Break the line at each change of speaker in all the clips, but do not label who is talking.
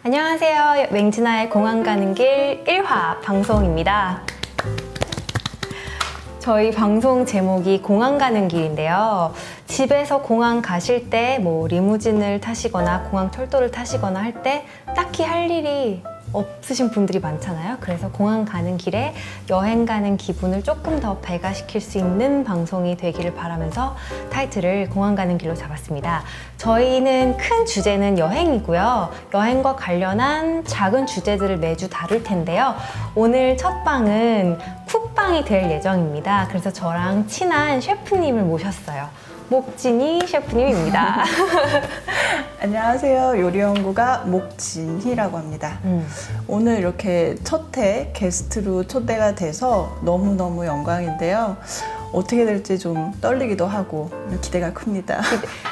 안녕하세요. 맹진아의 공항 가는 길 1화 방송입니다. 저희 방송 제목이 공항 가는 길인데요. 집에서 공항 가실 때 뭐 리무진을 타시거나 공항 철도를 타시거나 할 때 딱히 할 일이 없으신 분들이 많잖아요. 그래서 공항 가는 길에 여행 가는 기분을 조금 더 배가시킬 수 있는 방송이 되기를 바라면서 타이틀을 공항 가는 길로 잡았습니다. 저희는 큰 주제는 여행이고요. 여행과 관련한 작은 주제들을 매주 다룰 텐데요. 오늘 첫 방은 쿡방이 될 예정입니다. 그래서 저랑 친한 셰프님을 모셨어요. 목진희 셰프님입니다.
안녕하세요. 요리연구가 목진희라고 합니다. 오늘 이렇게 첫 회 게스트로 초대가 돼서 너무너무 영광인데요. 어떻게 될지 좀 떨리기도 하고 기대가 큽니다.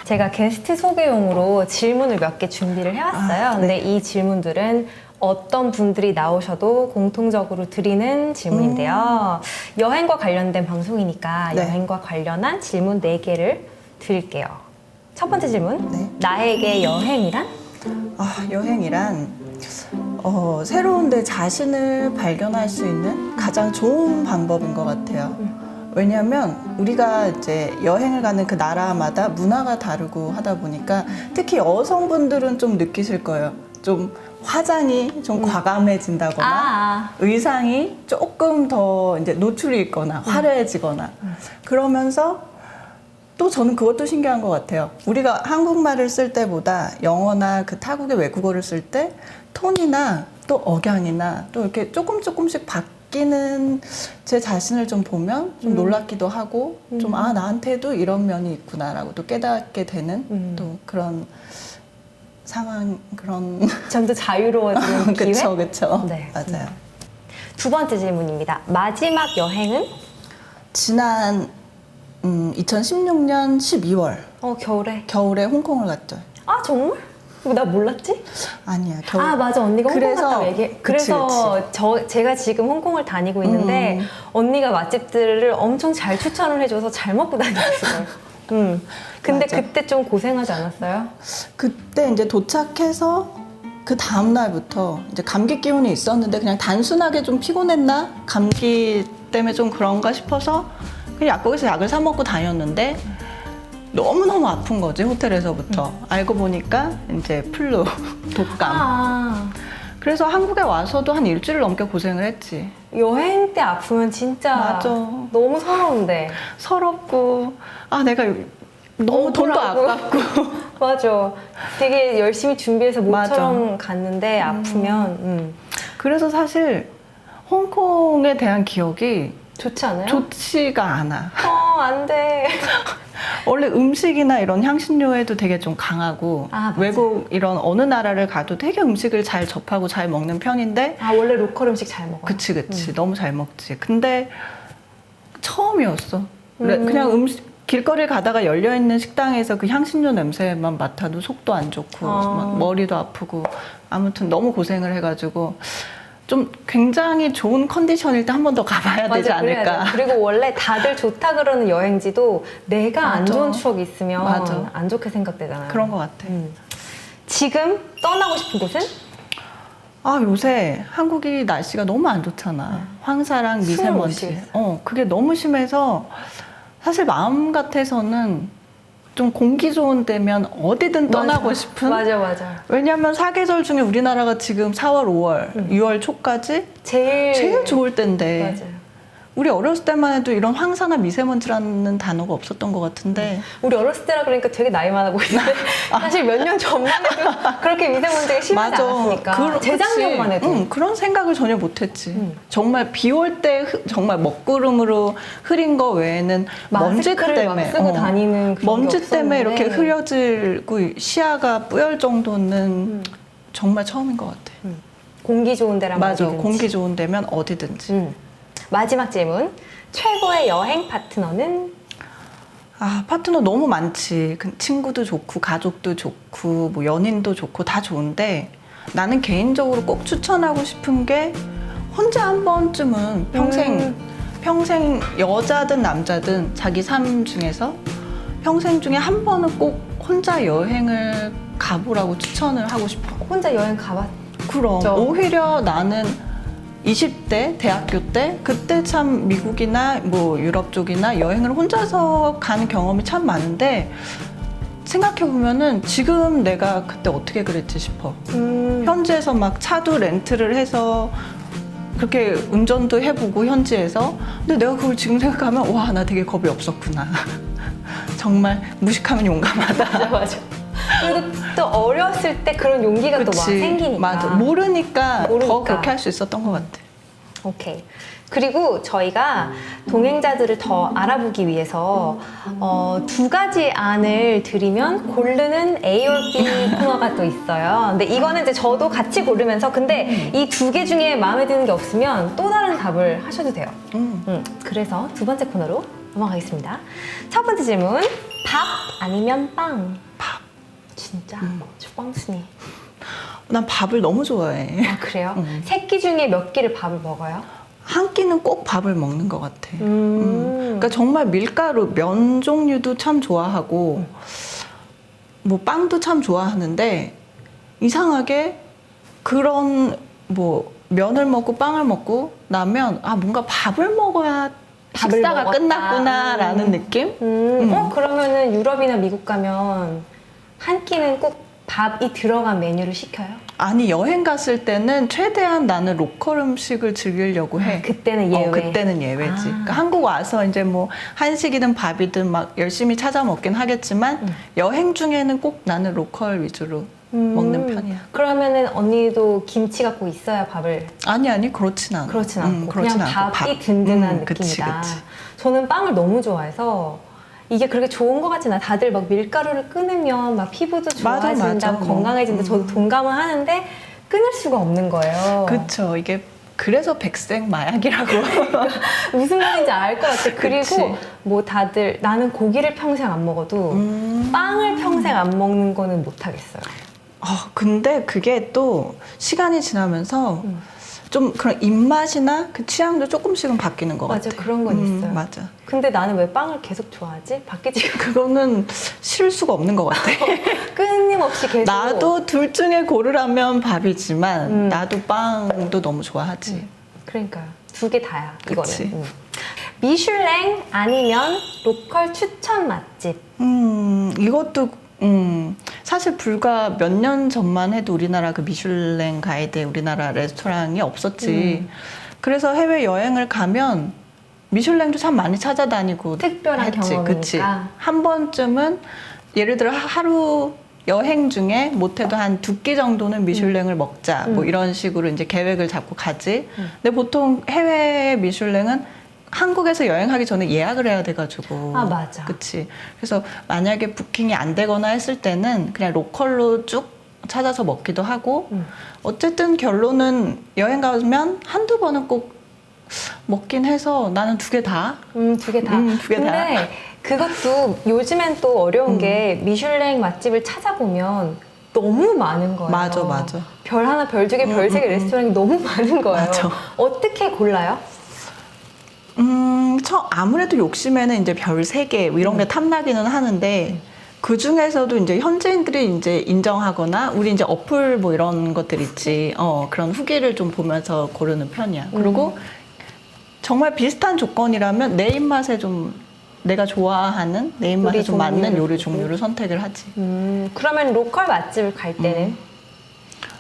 제가 게스트 소개용으로 질문을 몇 개 준비를 해왔어요. 근데 이 질문들은 어떤 분들이 나오셔도 공통적으로 드리는 질문인데요. 여행과 관련된 방송이니까
네.
여행과 관련한 질문 4개를 드릴게요. 첫 번째 질문.
네.
나에게 여행이란?
여행이란 새로운 데 자신을 발견할 수 있는 가장 좋은 방법인 것 같아요. 왜냐하면 우리가 이제 여행을 가는 그 나라마다 문화가 다르고 하다 보니까 특히 여성분들은 좀 느끼실 거예요. 좀 화장이 좀 과감해진다거나 의상이 조금 더 이제 노출이 있거나 화려해지거나 그러면서 또 저는 그것도 신기한 것 같아요. 우리가 한국말을 쓸 때보다 영어나 그 타국의 외국어를 쓸 때 톤이나 또 억양이나 또 이렇게 조금씩 바뀌는 제 자신을 좀 보면 좀 놀랍기도 하고 좀 나한테도 이런 면이 있구나라고 또 깨닫게 되는 또 그런 상황, 그런
좀 더 자유로워지는 기회?
그쵸.
네.
맞아요.
두 번째 질문입니다. 마지막 여행은?
지난 2016년 12월
겨울에
홍콩을 갔죠.
아 정말? 나 몰랐지?
아니야, 겨울.
맞아. 언니가 홍콩 갔다고 얘기해.
그치.
제가 지금 홍콩을 다니고 있는데 언니가 맛집들을 엄청 잘 추천을 해줘서 잘 먹고 다녔어요. 근데
맞아.
그때 좀 고생하지 않았어요?
그때 이제 도착해서 그 다음 날부터 이제 감기 기운이 있었는데 그냥 단순하게 좀 피곤했나? 감기 때문에 좀 그런가 싶어서 그냥 약국에서 약을 사 먹고 다녔는데 너무너무 아픈 거지, 호텔에서부터. 알고 보니까 이제 플루, 독감. 그래서 한국에 와서도 한 일주일 넘게 고생을 했지.
여행 때 아프면 진짜
맞아.
너무 서러운데.
서럽고 내가 너무 돈도
억울하고.
아깝고.
맞아. 되게 열심히 준비해서 모처럼
맞아.
갔는데 아프면
그래서 사실 홍콩에 대한 기억이
좋지 않아요?
좋지가 않아.
안 돼.
원래 음식이나 이런 향신료에도 되게 좀 강하고
맞아.
외국 이런 어느 나라를 가도 되게 음식을 잘 접하고 잘 먹는 편인데
원래 로컬 음식 잘 먹어.
그치 너무 잘 먹지. 근데 처음이었어. 그냥 길거리를 가다가 열려있는 식당에서 그 향신료 냄새만 맡아도 속도 안 좋고 막 머리도 아프고 아무튼 너무 고생을 해가지고 좀 굉장히 좋은 컨디션일 때 한 번 더 가봐야 되지 않을까.
그리고 원래 다들 좋다 그러는 여행지도 내가 안 좋은 추억이 있으면 안 좋게 생각되잖아요.
그런 것 같아.
지금 떠나고 싶은 곳은?
요새 한국이 날씨가 너무 안 좋잖아. 황사랑 미세먼지. 그게 너무 심해서 사실 마음 같아서는 좀 공기 좋은 데면 어디든 떠나고 싶은?
맞아.
왜냐면 사계절 중에 우리나라가 지금 4월, 5월, 6월 초까지 제일 좋을 때인데
맞아요.
우리 어렸을 때만 해도 이런 황사나 미세먼지라는 단어가 없었던 것 같은데
우리 어렸을 때라 그러니까 되게 나이 많아 보이는데 사실 몇 년 전만 해도 그렇게 미세먼지가 심하지 않았으니까 재작년만 해도
그런 생각을 전혀 못했지. 정말 비 올 때 정말 먹구름으로 흐린 거 외에는 먼지 때문에
쓰고 다니는 그런
먼지
게
때문에
없었는데.
이렇게 흐려지고 시야가 뿌열 정도는 정말 처음인 것 같아.
공기 좋은 데라면
맞아.
어디든지.
공기 좋은 데면 어디든지.
마지막 질문. 최고의 여행 파트너는?
파트너 너무 많지. 친구도 좋고, 가족도 좋고, 뭐 연인도 좋고, 다 좋은데 나는 개인적으로 꼭 추천하고 싶은 게 혼자 한 번쯤은 평생 여자든 남자든 자기 삶 중에서 평생 중에 한 번은 꼭 혼자 여행을 가보라고 추천을 하고 싶어.
혼자 여행 가봤.
그럼
그렇죠.
오히려 나는 20대 대학교 때 그때 참 미국이나 뭐 유럽 쪽이나 여행을 혼자서 가는 경험이 참 많은데 생각해 보면은 지금 내가 그때 어떻게 그랬지 싶어. 현지에서 막 차도 렌트를 해서 그렇게 운전도 해보고 현지에서. 근데 내가 그걸 지금 생각하면 와, 나 되게 겁이 없었구나. 정말 무식하면 용감하다.
맞아. 그리고 또 어렸을 때 그런 용기가 또 막
그치.
생기니까.
맞아. 모르니까 더
모르니까.
그렇게 할 수 있었던 것 같아.
오케이. 그리고 저희가 동행자들을 더 알아보기 위해서 2가지 안을 드리면 고르는 A or B 코너가 또 있어요. 근데 이거는 이제 저도 같이 고르면서 근데 이 2개 중에 마음에 드는 게 없으면 또 다른 답을 하셔도 돼요. 그래서 2번째 코너로 넘어가겠습니다. 첫 번째 질문. 밥 아니면 빵?
밥.
진짜? 저 빵순이.
난 밥을 너무 좋아해.
아, 그래요? 3끼 중에 몇 끼를 밥을 먹어요?
한 끼는 꼭 밥을 먹는 것 같아. 그러니까 정말 밀가루, 면 종류도 참 좋아하고, 뭐 빵도 참 좋아하는데, 이상하게 그런 뭐 면을 먹고 빵을 먹고 나면, 뭔가 밥을 먹어야
밥을
식사가
먹었다.
끝났구나라는 느낌?
그러면은 유럽이나 미국 가면 한 끼는 꼭 밥이 들어간 메뉴를 시켜요?
아니, 여행 갔을 때는 최대한 나는 로컬 음식을 즐기려고 해.
그때는 예외.
그때는 예외지. 그러니까 한국 와서 이제 뭐 한식이든 밥이든 막 열심히 찾아 먹긴 하겠지만 여행 중에는 꼭 나는 로컬 위주로 먹는 편이야.
그러면은 언니도 김치가 꼭 있어야 밥을.
아니, 그렇진 않아.
그렇진 않고
그렇진
그냥
않고
밥이 든든한
그치,
느낌이다.
그치.
저는 빵을 너무 좋아해서 이게 그렇게 좋은 것 같진 않아. 다들 막 밀가루를 끊으면 막 피부도
맞아,
좋아진다,
맞아.
건강해진다. 저도 동감은 하는데 끊을 수가 없는 거예요.
그쵸. 이게 그래서 백색 마약이라고.
무슨 말인지 알 것 같아. 그리고
그치.
뭐 다들 나는 고기를 평생 안 먹어도 빵을 평생 안 먹는 거는 못 하겠어요.
근데 그게 또 시간이 지나면서 좀 그런 입맛이나 그 취향도 조금씩은 바뀌는 것
맞아,
같아.
그런 건 있어요.
맞아.
근데 나는 왜 빵을 계속 좋아하지? 바뀌지가
그거는 쉴 수가 없는 것 같아.
끊임없이 계속.
나도 둘 중에 고르라면 밥이지만 나도 빵도 너무 좋아하지.
그러니까요. 2개 다야,
그치.
이거는. 미슐랭 아니면 로컬 추천 맛집.
이것도 사실 불과 몇 년 전만 해도 우리나라 그 미슐랭 가이드에 우리나라 레스토랑이 없었지. 그래서 해외 여행을 가면 미슐랭도 참 많이 찾아다니고
특별한
했지.
경험이니까.
그치. 한 번쯤은 예를 들어 하루 여행 중에 못해도 한 2끼 정도는 미슐랭을 먹자. 뭐 이런 식으로 이제 계획을 잡고 가지. 근데 보통 해외 미슐랭은 한국에서 여행하기 전에 예약을 해야 돼가지고.
맞아.
그치. 그래서 만약에 부킹이 안 되거나 했을 때는 그냥 로컬로 쭉 찾아서 먹기도 하고, 어쨌든 결론은 여행 가면 한두 번은 꼭 먹긴 해서 나는 2개 다.
2개 다.
2개 다.
근데 그것도 요즘엔 또 어려운 게 미슐랭 맛집을 찾아보면 너무 많은 거예요.
맞아.
별 하나, 별 2개, 별 3개 레스토랑이 너무 많은 거예요.
맞아.
어떻게 골라요?
아무래도 욕심에는 이제 별 3개 이런 게 탐나기는 하는데 그 중에서도 이제 현지인들이 이제 인정하거나 우리 이제 어플 뭐 이런 것들 있지. 그런 후기를 좀 보면서 고르는 편이야. 그리고 정말 비슷한 조건이라면 내 입맛에 좀 내가 좋아하는 내 입맛에 좀 맞는 요리 종류를 선택을 하지.
그러면 로컬 맛집을 갈 때는?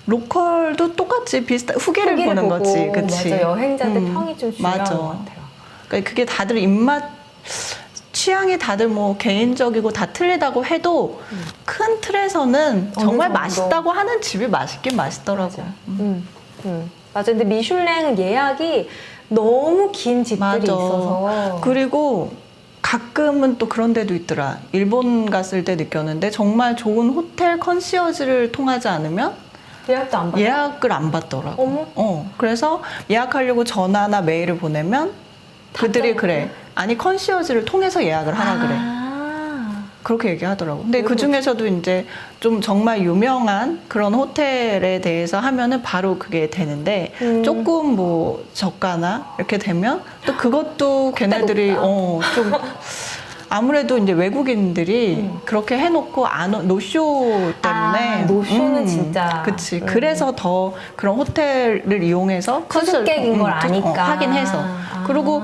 로컬도 똑같이 비슷한 후기를 보는
보고,
거지. 그치?
맞아. 여행자들 평이 좀 중요한
맞아.
것 같아요.
그러니까 그게 다들 입맛 취향이 다들 뭐 개인적이고 다 틀리다고 해도 큰 틀에서는 정말
정도.
맛있다고 하는 집이 맛있긴 맛있더라고.
맞아. 근데 미슐랭 예약이 너무 긴 집들이
맞아.
있어서.
그리고 가끔은 또 그런 데도 있더라. 일본 갔을 때 느꼈는데 정말 좋은 호텔 컨시어지를 통하지 않으면
예약도 안 받아.
예약을 안 받더라고.
어머.
그래서 예약하려고 전화나 메일을 보내면 그들이 그래. 아니 컨시어지를 통해서 예약을 하라 그래. 그렇게 얘기하더라고. 근데 그 중에서도 이제 좀 정말 유명한 그런 호텔에 대해서 하면은 바로 그게 되는데 조금 뭐 저가나 이렇게 되면 또 그것도 걔네들이 좀 아무래도 이제 외국인들이 그렇게 해놓고 노쇼 때문에
노쇼는 진짜
그치. 그래서 더 그런 호텔을 이용해서
투숙객인 걸 아니까
확인해서 그리고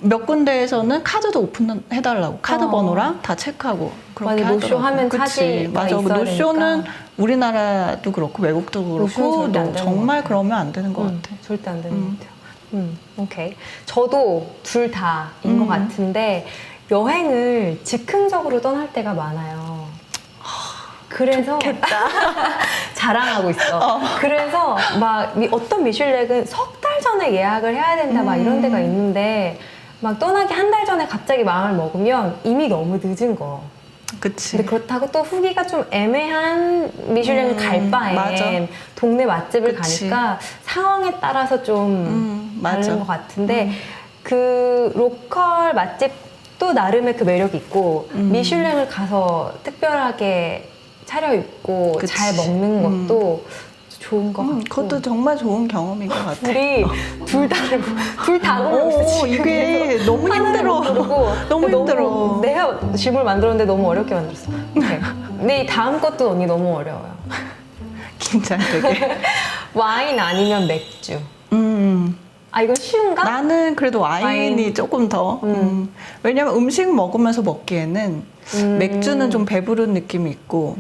몇 군데에서는 카드도 오픈해달라고 카드 번호랑 다 체크하고 그렇게
맞아, 노쇼 하면 사진이
맞아.
있어야
노쇼는
되니까.
우리나라도 그렇고 외국도 그렇고
절대 안 되는
정말
것 같아요.
그러면 안 되는 것 같아.
절대 안 되는 것 같아요. 오케이. 저도 둘 다인 것 같은데 여행을 즉흥적으로 떠날 때가 많아요. 그래서 자랑하고 있어. 그래서 막 어떤 미슐랭은 석 달 전에 예약을 해야 된다 막 이런 데가 있는데 막 떠나기 한 달 전에 갑자기 마음을 먹으면 이미 너무 늦은 거.
그치.
근데 그렇다고 또 후기가 좀 애매한 미슐랭을 갈 바엔
맞아.
동네 맛집을
그치.
가니까 상황에 따라서 좀
맞아.
다른 것 같은데 그 로컬 맛집도 나름의 그 매력이 있고 미슐랭을 가서 특별하게 차려입고
그치.
잘 먹는 것도 좋은 것 같고
그것도 정말 좋은 경험인 것 같아.
우리 둘다
오, 이게 너무 힘들어. 너무 힘들어.
내가 질문을 만들었는데 너무 어렵게 만들었어. 오케이. 근데 이 다음 것도 언니 너무 어려워요.
긴장되게.
와인 아니면 맥주. 아 이거 쉬운가?
나는 그래도 와인이
와인.
조금 더. 왜냐면 음식 먹으면서 먹기에는 맥주는 좀 배부른 느낌이 있고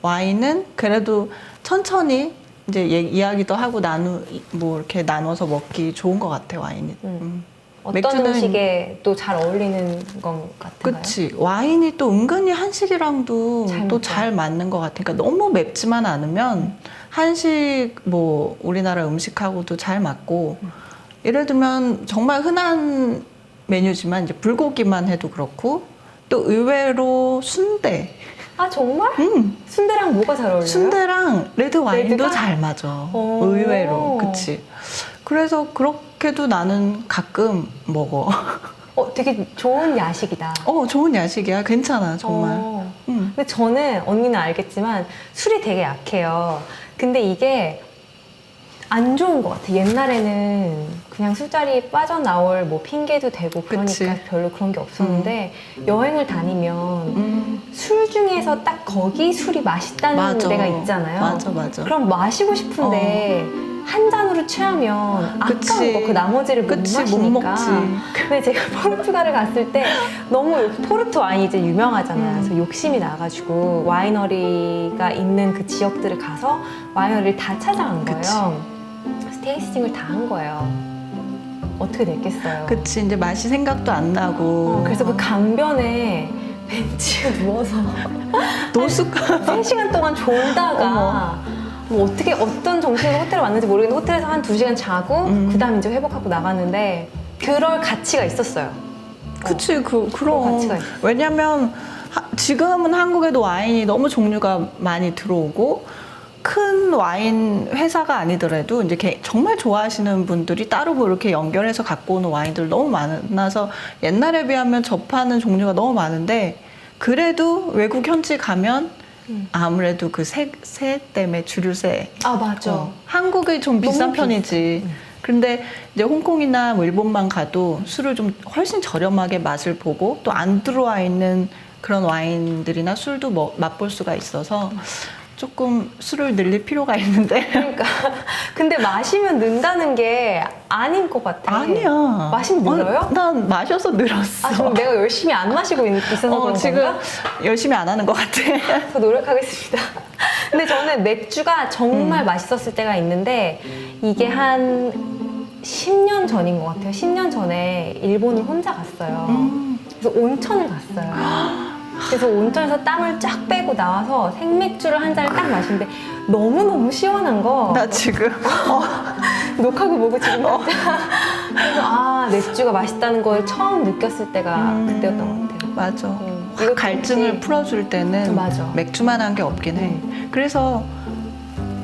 와인은 그래도 천천히 이제 이야기도 하고 뭐 이렇게 나눠서 먹기 좋은 것 같아 와인이.
어떤
맥주는-
음식에 또 잘 어울리는 것 같은가요?
그치. 와인이 또 은근히 한식이랑도
잘
또
먹어요.
잘 맞는 것 같아. 그러니까 너무 맵지만 않으면 한식 뭐 우리나라 음식하고도 잘 맞고 예를 들면 정말 흔한 메뉴지만 이제 불고기만 해도 그렇고 또 의외로 순대.
아 정말? 순대랑 뭐가 잘 어울려요?
순대랑 레드 와인도
레드가?
잘 맞아.
오.
의외로. 그치. 그래서 그렇게도 나는 가끔 먹어.
되게 좋은 야식이다.
좋은 야식이야. 괜찮아, 정말.
근데 저는 언니는 알겠지만 술이 되게 약해요. 근데 이게 안 좋은 것 같아. 옛날에는 그냥 술자리 빠져나올 뭐 핑계도 되고 그러니까
그치.
별로 그런 게 없었는데 여행을 다니면 술 중에서 딱 거기 술이 맛있다는
맞아.
데가 있잖아요.
맞아.
그럼 마시고 싶은데 한 잔으로 취하면
그치.
아까운 거 그 나머지를 못
그치, 못
마시니까.
먹지.
근데 제가 포르투갈을 갔을 때 너무 포르투 와인이 이제 유명하잖아요. 그래서 욕심이 나가지고 와이너리가 있는 그 지역들을 가서 와이너리를 다 찾아간 거예요.
그치.
그래서 테이스팅을 다 한 거예요. 어떻게 됐겠어요.
그치. 이제 맛이 생각도 안 나고.
그래서 그 강변에 벤치에 누워서
노숙.
3시간 동안 졸다가 뭐 어떤 정신으로 호텔에 왔는지 모르겠는데 호텔에서 한 2시간 자고 그 다음 이제 회복하고 나갔는데 그럴 가치가 있었어요.
그치, 그럼.
가치가 있어.
왜냐면 지금은 한국에도 와인이 너무 종류가 많이 들어오고 큰 와인 회사가 아니더라도 이제 정말 좋아하시는 분들이 따로 뭐 이렇게 연결해서 갖고 오는 와인들 너무 많아서 옛날에 비하면 접하는 종류가 너무 많은데 그래도 외국 현지 가면 아무래도 그 세 때문에 주류세.
아 맞아.
한국이 좀 비싼
너무
편이지. 근데 이제 홍콩이나 뭐 일본만 가도 술을 좀 훨씬 저렴하게 맛을 보고 또 안 들어와 있는 그런 와인들이나 술도 맛볼 수가 있어서 조금 술을 늘릴 필요가 있는데.
그러니까 근데 마시면 는다는 게 아닌 것 같아.
아니야.
마시면 늘어요?
난 마셔서 늘었어.
지금 내가 열심히 안 마시고 있어서 그런
지금
건가?
열심히 안 하는 것 같아.
더 노력하겠습니다. 근데 저는 맥주가 정말 맛있었을 때가 있는데 이게 한 10년 전인 것 같아요. 10년 전에 일본을 혼자 갔어요. 그래서 온천을 갔어요. 그래서 온천에서 땀을 쫙 빼고 나와서 생맥주를 한 잔을 딱 마시는데 너무너무 시원한 거.
나 지금
녹하고 뭐고 지금 그래서 맥주가 맛있다는 걸 처음 느꼈을 때가 그때였던 것 같아요.
맞아.
이거
확 갈증을
혹시-
풀어줄 때는
맞아.
맥주만 한 게 없긴 해. 그래서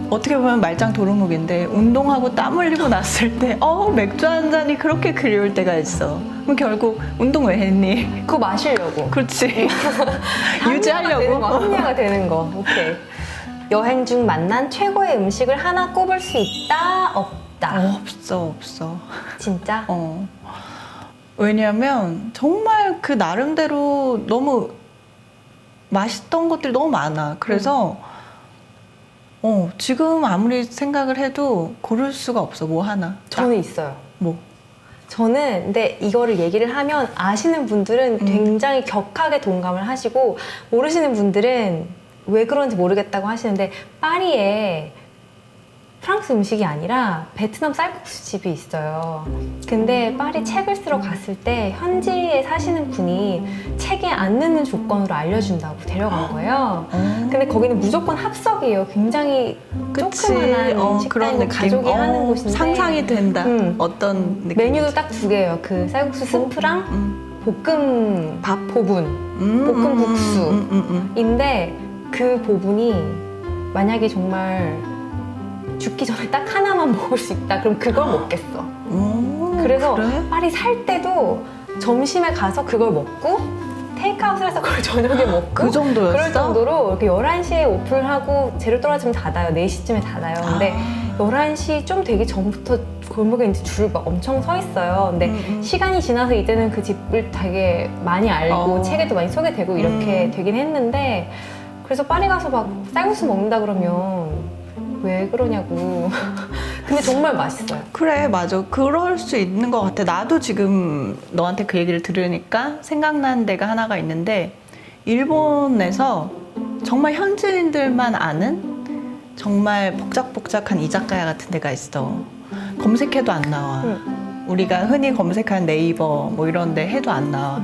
어떻게 보면 말짱 도루묵인데 운동하고 땀 흘리고 났을 때 맥주 한 잔이 그렇게 그리울 때가 있어. 그럼 결국 운동 왜 했니?
그거 마시려고.
그렇지. 유지하려고.
합리화가 되는 거. 오케이. 여행 중 만난 최고의 음식을 하나 꼽을 수 있다, 없다.
없어.
진짜?
왜냐면 정말 그 나름대로 너무 맛있던 것들이 너무 많아. 그래서 지금 아무리 생각을 해도 고를 수가 없어. 뭐 하나.
저는 있어요.
뭐?
저는 근데 이거를 얘기를 하면 아시는 분들은 굉장히 격하게 동감을 하시고 모르시는 분들은 왜 그런지 모르겠다고 하시는데 파리에 프랑스 음식이 아니라 베트남 쌀국수 집이 있어요. 근데 파리 책을 쓰러 갔을 때 현지에 사시는 분이 책에 안 넣는 조건으로 알려준다고 데려간 거예요. 근데 거기는 무조건 합석이에요. 굉장히 조그만한 식당인데 가족이 하는 곳인데
상상이 된다. 어떤 느낌?
메뉴도 딱 두 개예요. 그 쌀국수 스프랑 볶음 밥 보분, 볶음 국수인데 그 보분이 만약에 정말 죽기 전에 딱 하나만 먹을 수 있다. 그럼 그걸 먹겠어. 그래서
그래?
파리 살 때도 점심에 가서 그걸 먹고 테이크아웃을 해서 그걸 저녁에 먹고
그 정도였어?
그럴 정도로 이렇게 11시에 오픈하고 재료 떨어지면 닫아요. 4시쯤에 닫아요. 근데 11시 좀 되기 전부터 골목에 이제 줄 막 엄청 서 있어요. 근데 시간이 지나서 이제는 그 집을 되게 많이 알고 책에도 많이 소개되고 이렇게 되긴 했는데 그래서 파리 가서 막 쌀국수 먹는다 그러면 왜 그러냐고. 근데 정말 맛있어요.
그래, 맞아. 그럴 수 있는 것 같아. 나도 지금 너한테 그 얘기를 들으니까 생각난 데가 하나가 있는데 일본에서 정말 현지인들만 아는 정말 복작복작한 이자카야 같은 데가 있어. 검색해도 안 나와. 우리가 흔히 검색한 네이버 뭐 이런 데 해도 안 나와.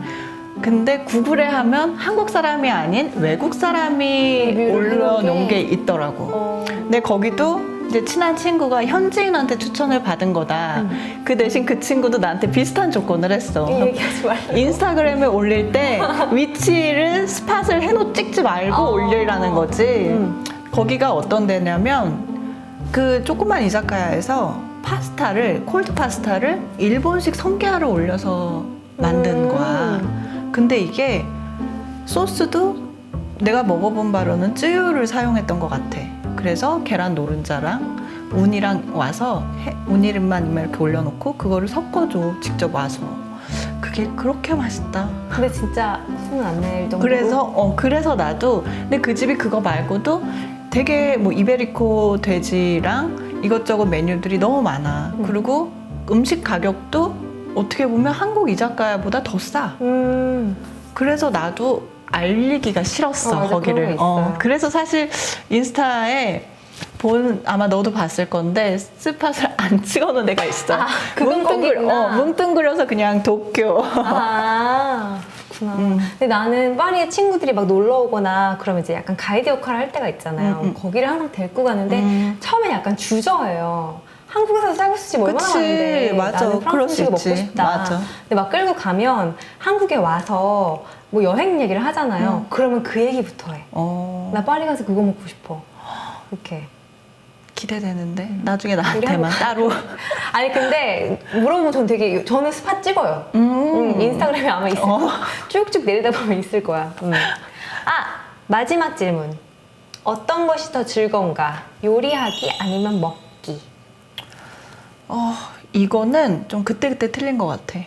근데 구글에 하면 한국 사람이 아닌 외국 사람이 올려놓은 게 있더라고. 근데 거기도 이제 친한 친구가 현지인한테 추천을 받은 거다. 그 대신 그 친구도 나한테 비슷한 조건을 했어.
얘기하지 말라.
인스타그램에 올릴 때 위치를 스팟을 찍지 말고 올리라는 거지. 거기가 어떤 데냐면 그 조그만 이자카야에서 콜드 파스타를 일본식 성게알을 올려서 만든 거야. 근데 이게 소스도 내가 먹어본 바로는 쯔유를 사용했던 것 같아. 그래서 계란 노른자랑 우니랑 와서 우니만 이렇게 올려놓고 그거를 섞어줘. 직접 와서. 그게 그렇게 맛있다.
근데 진짜 손은 안 낼 정도로.
그래서 나도 근데 그 집이 그거 말고도 되게 뭐 이베리코 돼지랑 이것저것 메뉴들이 너무 많아. 그리고 음식 가격도 어떻게 보면 한국 이자카야보다 더 싸. 그래서 나도 알리기가 싫었어.
맞아,
거기를.
그런 거 있어요.
그래서 사실 인스타에 아마 너도 봤을 건데 스팟을 안 찍어놓은 데가 있어.
그건 거기구나.
뭉뚱그려서 그냥 도쿄.
그렇구나. 근데 나는 파리에 친구들이 막 놀러 오거나 그러면 이제 약간 가이드 역할을 할 때가 있잖아요. 거기를 항상 데리고 가는데 처음에 약간 주저해요. 한국에서 쌀국수집 얼마나
그치,
많은데
맞아.
나는
그럴 수
프랑스식 먹고
있지.
싶다.
맞아.
근데 막 끌고 가면 한국에 와서 뭐 여행 얘기를 하잖아요. 그러면 그 얘기부터 해. 나 파리 가서 그거 먹고 싶어. 이렇게.
기대되는데 나중에 나한테만 따로.
아니 근데 물어보면 저는 스팟 찍어요. 인스타그램에 아마 있을 거야. 쭉쭉 내리다 보면 있을 거야. 마지막 질문. 어떤 것이 더 즐거운가? 요리하기 아니면 먹기?
이거는 좀 그때그때 틀린 것 같아.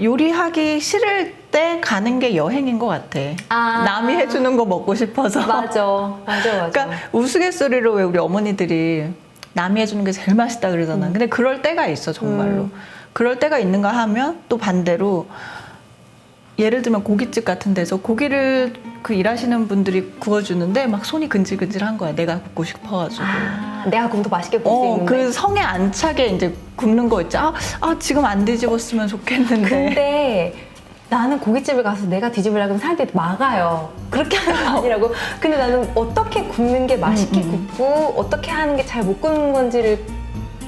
요리하기 싫을 때 가는 게 여행인 것 같아. 남이 해주는 거 먹고 싶어서.
맞아.
그러니까 우스갯소리로 왜 우리 어머니들이 남이 해주는 게 제일 맛있다 그러잖아. 근데 그럴 때가 있어, 정말로. 그럴 때가 있는가 하면 또 반대로 예를 들면 고깃집 같은 데서 고기를 그 일하시는 분들이 구워주는데 막 손이 근질근질한 거야. 내가 굽고 싶어가지고.
내가 그럼 더 맛있게 굽을 수 있는데.
그 성에 안 차게 이제 굽는 거 있지. 지금 안 뒤집었으면 좋겠는데.
근데 나는 고깃집을 가서 내가 뒤집으려고 하면 사람들이 막아요. 그렇게 하는 거 아니라고. 근데 나는 어떻게 굽는 게 맛있게 굽고 어떻게 하는 게 잘 못 굽는 건지를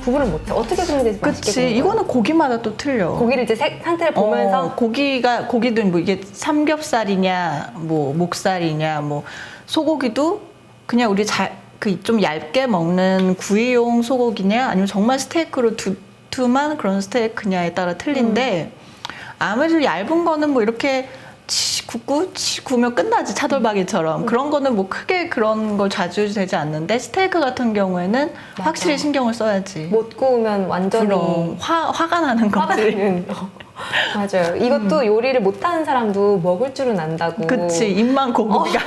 구분을 못해. 어떻게 굽는 게 맛있게 굽는
그치.
거야?
이거는 고기마다 또 틀려.
고기를 이제 상태를 보면서
고기도 뭐 이게 삼겹살이냐 뭐 목살이냐 뭐 소고기도 그냥 우리 그 좀 얇게 먹는 구이용 소고기냐 아니면 정말 스테이크로 두툼한 그런 스테이크냐에 따라 틀린데 아무래도 얇은 거는 뭐 이렇게 굽고 구우면 끝나지 차돌박이처럼 그런 거는 뭐 크게 그런 걸 자주 되지 않는데 스테이크 같은 경우에는
맞아.
확실히 신경을 써야지.
못 구우면 완전히
그럼 화가 나는
화가
거지.
나는. 맞아요. 이것도 요리를 못하는 사람도 먹을 줄은 안다고.
그치 입만 고기가.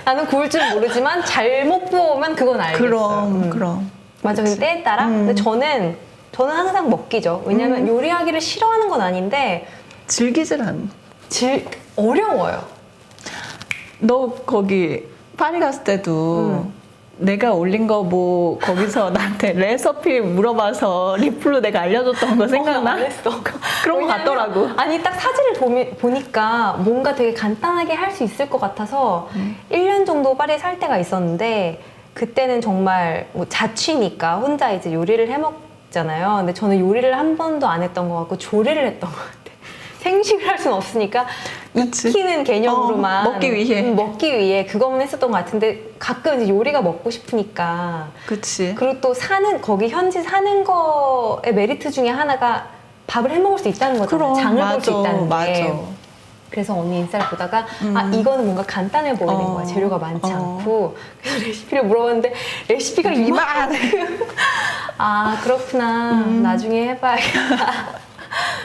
나는 구울 줄 모르지만 잘못 구우면 그건 알겠어.
그럼.
맞아. 근데 때에 따라. 근데 저는 항상 먹기죠. 왜냐면 요리하기를 싫어하는 건 아닌데
즐기질 않.
어려워요.
너 거기 파리 갔을 때도 내가 올린 거 뭐 거기서 나한테 레시피 물어봐서 리플로 내가 알려줬던 거 생각나?
안 했어.
그런 거 같더라고.
아니 딱 사진을 보니까 뭔가 되게 간단하게 할 수 있을 것 같아서 1년 정도 파리에 살 때가 있었는데 그때는 정말 뭐 자취니까 혼자 이제 요리를 해 먹잖아요. 근데 저는 요리를 한 번도 안 했던 것 같고 조리를 했던 것 같아. 생식을 할 수는 없으니까
그치.
익히는 개념으로만
먹기 위해
그것만 했었던 것 같은데 가끔 이제 요리가 먹고 싶으니까
그치.
그리고 또 거기 현지 사는 거의 메리트 중에 하나가 밥을 해 먹을 수 있다는 거잖아요. 장을 볼 수 있다는 게.
맞아.
그래서 언니 인스타를 보다가 이거는 뭔가 간단해 보이는 거야. 재료가 많지 않고. 그래서 레시피를 물어봤는데 레시피가 이만큼. 아 그렇구나. 나중에 해봐야겠다.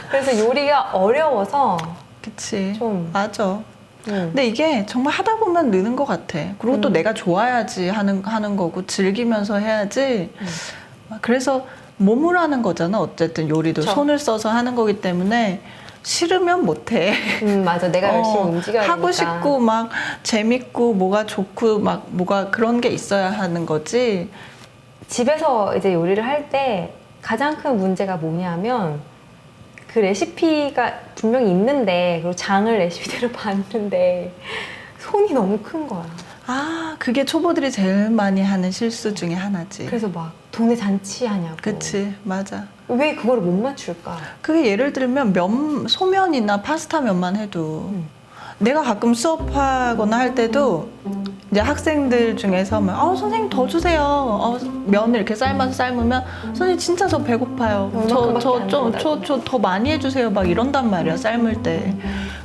그래서 요리가 어려워서
그치.
좀
맞아. 근데 이게 정말 하다 보면 느는 것 같아. 그리고 또 내가 좋아야지 하는 거고 즐기면서 해야지. 그래서 몸으로 하는 거잖아. 어쨌든 요리도
그쵸.
손을 써서 하는 거기 때문에 싫으면 못해.
맞아. 내가 열심히 움직여야 되니까.
하고 싶고 막 재밌고 뭐가 좋고 막 뭐가 그런 게 있어야 하는 거지.
집에서 이제 요리를 할 때 가장 큰 문제가 뭐냐면 그 레시피가 분명히 있는데 그리고 장을 레시피대로 봤는데 손이 너무 큰 거야.
아, 그게 초보들이 제일 많이 하는 실수 중에 하나지.
그래서 막 동네 잔치하냐고.
그치, 맞아.
왜 그거를 못 맞출까?
그게 예를 들면 소면이나 파스타 면만 해도 내가 가끔 수업하거나 할 때도 이제 학생들 중에서 선생님 더 주세요. 면을 이렇게 삶으면 선생님 진짜 저 배고파요. 저 더 많이 해주세요. 막 이런단 말이야 삶을 때.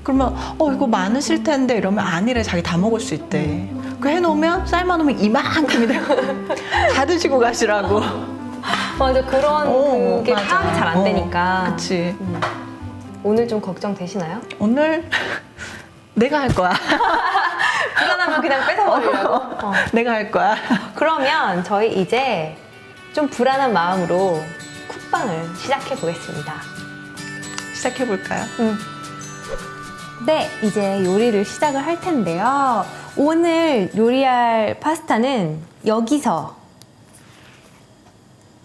그러면 이거 많으실 텐데 이러면 아니래. 자기 다 먹을 수 있대. 그 해놓으면 삶아놓으면 이만큼이 되고 다 드시고 가시라고.
맞아. 그게
맞아.
파악이 잘 안 되니까.
그치.
오늘 좀 걱정되시나요?
오늘 내가 할 거야.
불안하면 그냥 뺏어버리려고.
내가 할 거야.
그러면 저희 이제 좀 불안한 마음으로 쿡방을 시작해 보겠습니다.
시작해볼까요?
네, 이제 요리를 시작을 할 텐데요. 오늘 요리할 파스타는 여기서